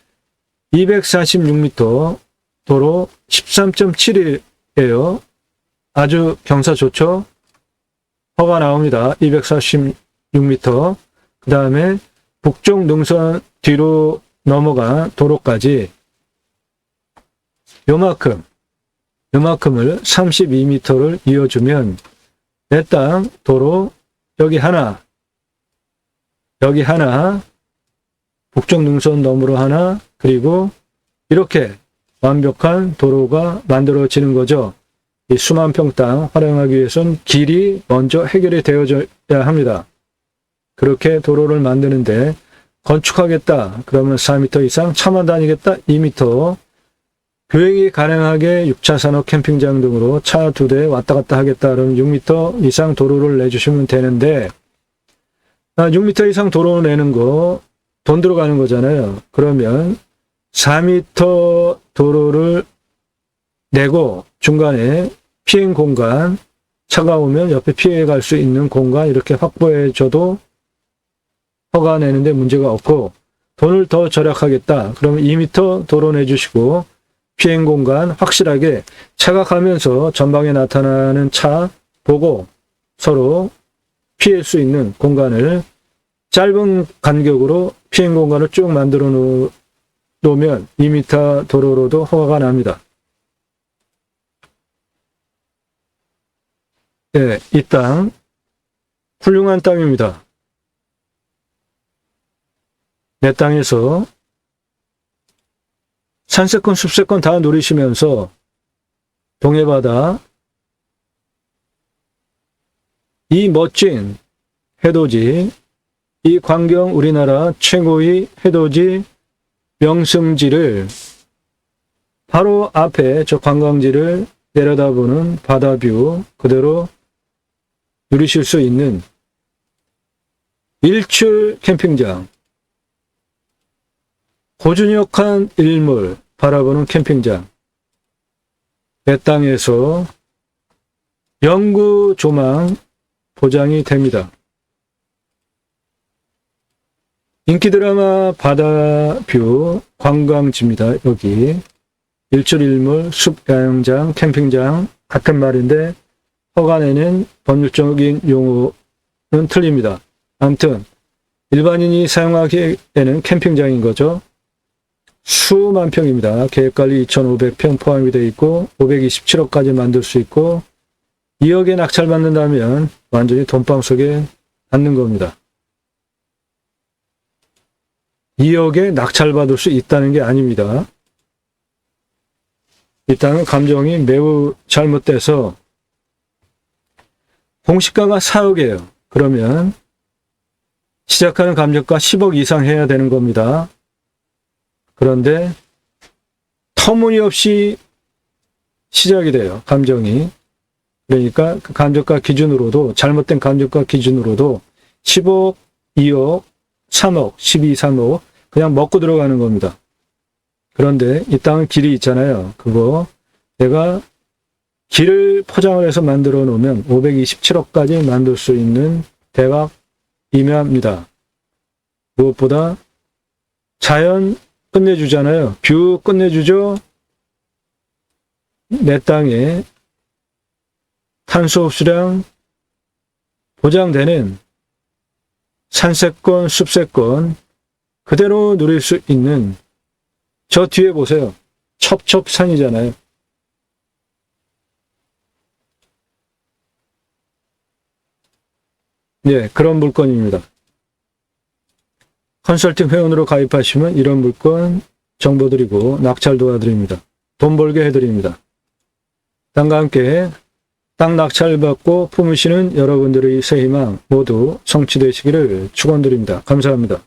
246m 도로 13.7이에요. 아주 경사 좋죠. 허가 나옵니다. 246m. 그 다음에 북쪽 능선 뒤로 넘어간 도로까지 요만큼을 32m를 이어주면 내 땅 도로 여기 하나 북쪽 능선 너머로 하나 그리고 이렇게 완벽한 도로가 만들어지는 거죠. 이 수만 평 땅 활용하기 위해서는 길이 먼저 해결이 되어져야 합니다. 그렇게 도로를 만드는데 건축하겠다 그러면 4m 이상, 차만 다니겠다 2m, 교행이 가능하게 6차 산업 캠핑장 등으로 차 2대 왔다 갔다 하겠다 그러면 6m 이상 도로를 내주시면 되는데 6m 이상 도로 내는 거 돈 들어가는 거잖아요. 그러면 4m 도로를 내고 중간에 피행 공간, 차가 오면 옆에 피해 갈 수 있는 공간 이렇게 확보해 줘도 허가 내는데 문제가 없고 돈을 더 절약하겠다. 그러면 2m 도로 내주시고 피행 공간 확실하게 차가 가면서 전방에 나타나는 차 보고 서로 피할 수 있는 공간을 짧은 간격으로 피행 공간을 쭉 만들어 놓으면 2m 도로로도 허가가 납니다. 네, 이 땅 훌륭한 땅입니다. 내 땅에서 산세권, 숲세권 다 누리시면서 동해바다 이 멋진 해돋이, 이 광경 우리나라 최고의 해돋이 명승지를 바로 앞에 저 관광지를 내려다보는 바다뷰 그대로 누리실 수 있는 일출 캠핑장, 고즈넉한 일몰 바라보는 캠핑장, 내 땅에서 영구 조망 보장이 됩니다. 인기 드라마 바다뷰 관광지입니다. 여기 일출 일몰 숲 야영장 캠핑장 같은 말인데 허가내는 법률적인 용어는 틀립니다. 아무튼 일반인이 사용하기에는 캠핑장인 거죠. 수만 평입니다. 계획관리 2,500평 포함이 되어 있고 527억까지 만들 수 있고 2억에 낙찰받는다면 완전히 돈방 속에 앉는 겁니다. 2억에 낙찰받을 수 있다는 게 아닙니다. 이 땅은 감정이 매우 잘못돼서 공시가가 4억이에요. 그러면 시작하는 감정가 10억 이상 해야 되는 겁니다. 그런데 터무니없이 시작이 돼요. 감정이. 그러니까 그 감정가 기준으로도 잘못된 감정가 기준으로도 10억, 2억, 3억, 12, 3억 그냥 먹고 들어가는 겁니다. 그런데 이 땅은 길이 있잖아요. 그거 내가 길을 포장을 해서 만들어 놓으면 527억까지 만들 수 있는 대박 임야입니다. 무엇보다 자연 끝내주잖아요. 뷰 끝내주죠. 내 땅에 탄소 흡수량 보장되는 산세권, 숲세권 그대로 누릴 수 있는 저 뒤에 보세요. 첩첩산이잖아요. 예, 그런 물건입니다. 컨설팅 회원으로 가입하시면 이런 물건 정보 드리고 낙찰 도와드립니다. 돈 벌게 해드립니다. 땅과 함께 땅 낙찰 받고 품으시는 여러분들의 새 희망 모두 성취되시기를 축원드립니다. 감사합니다.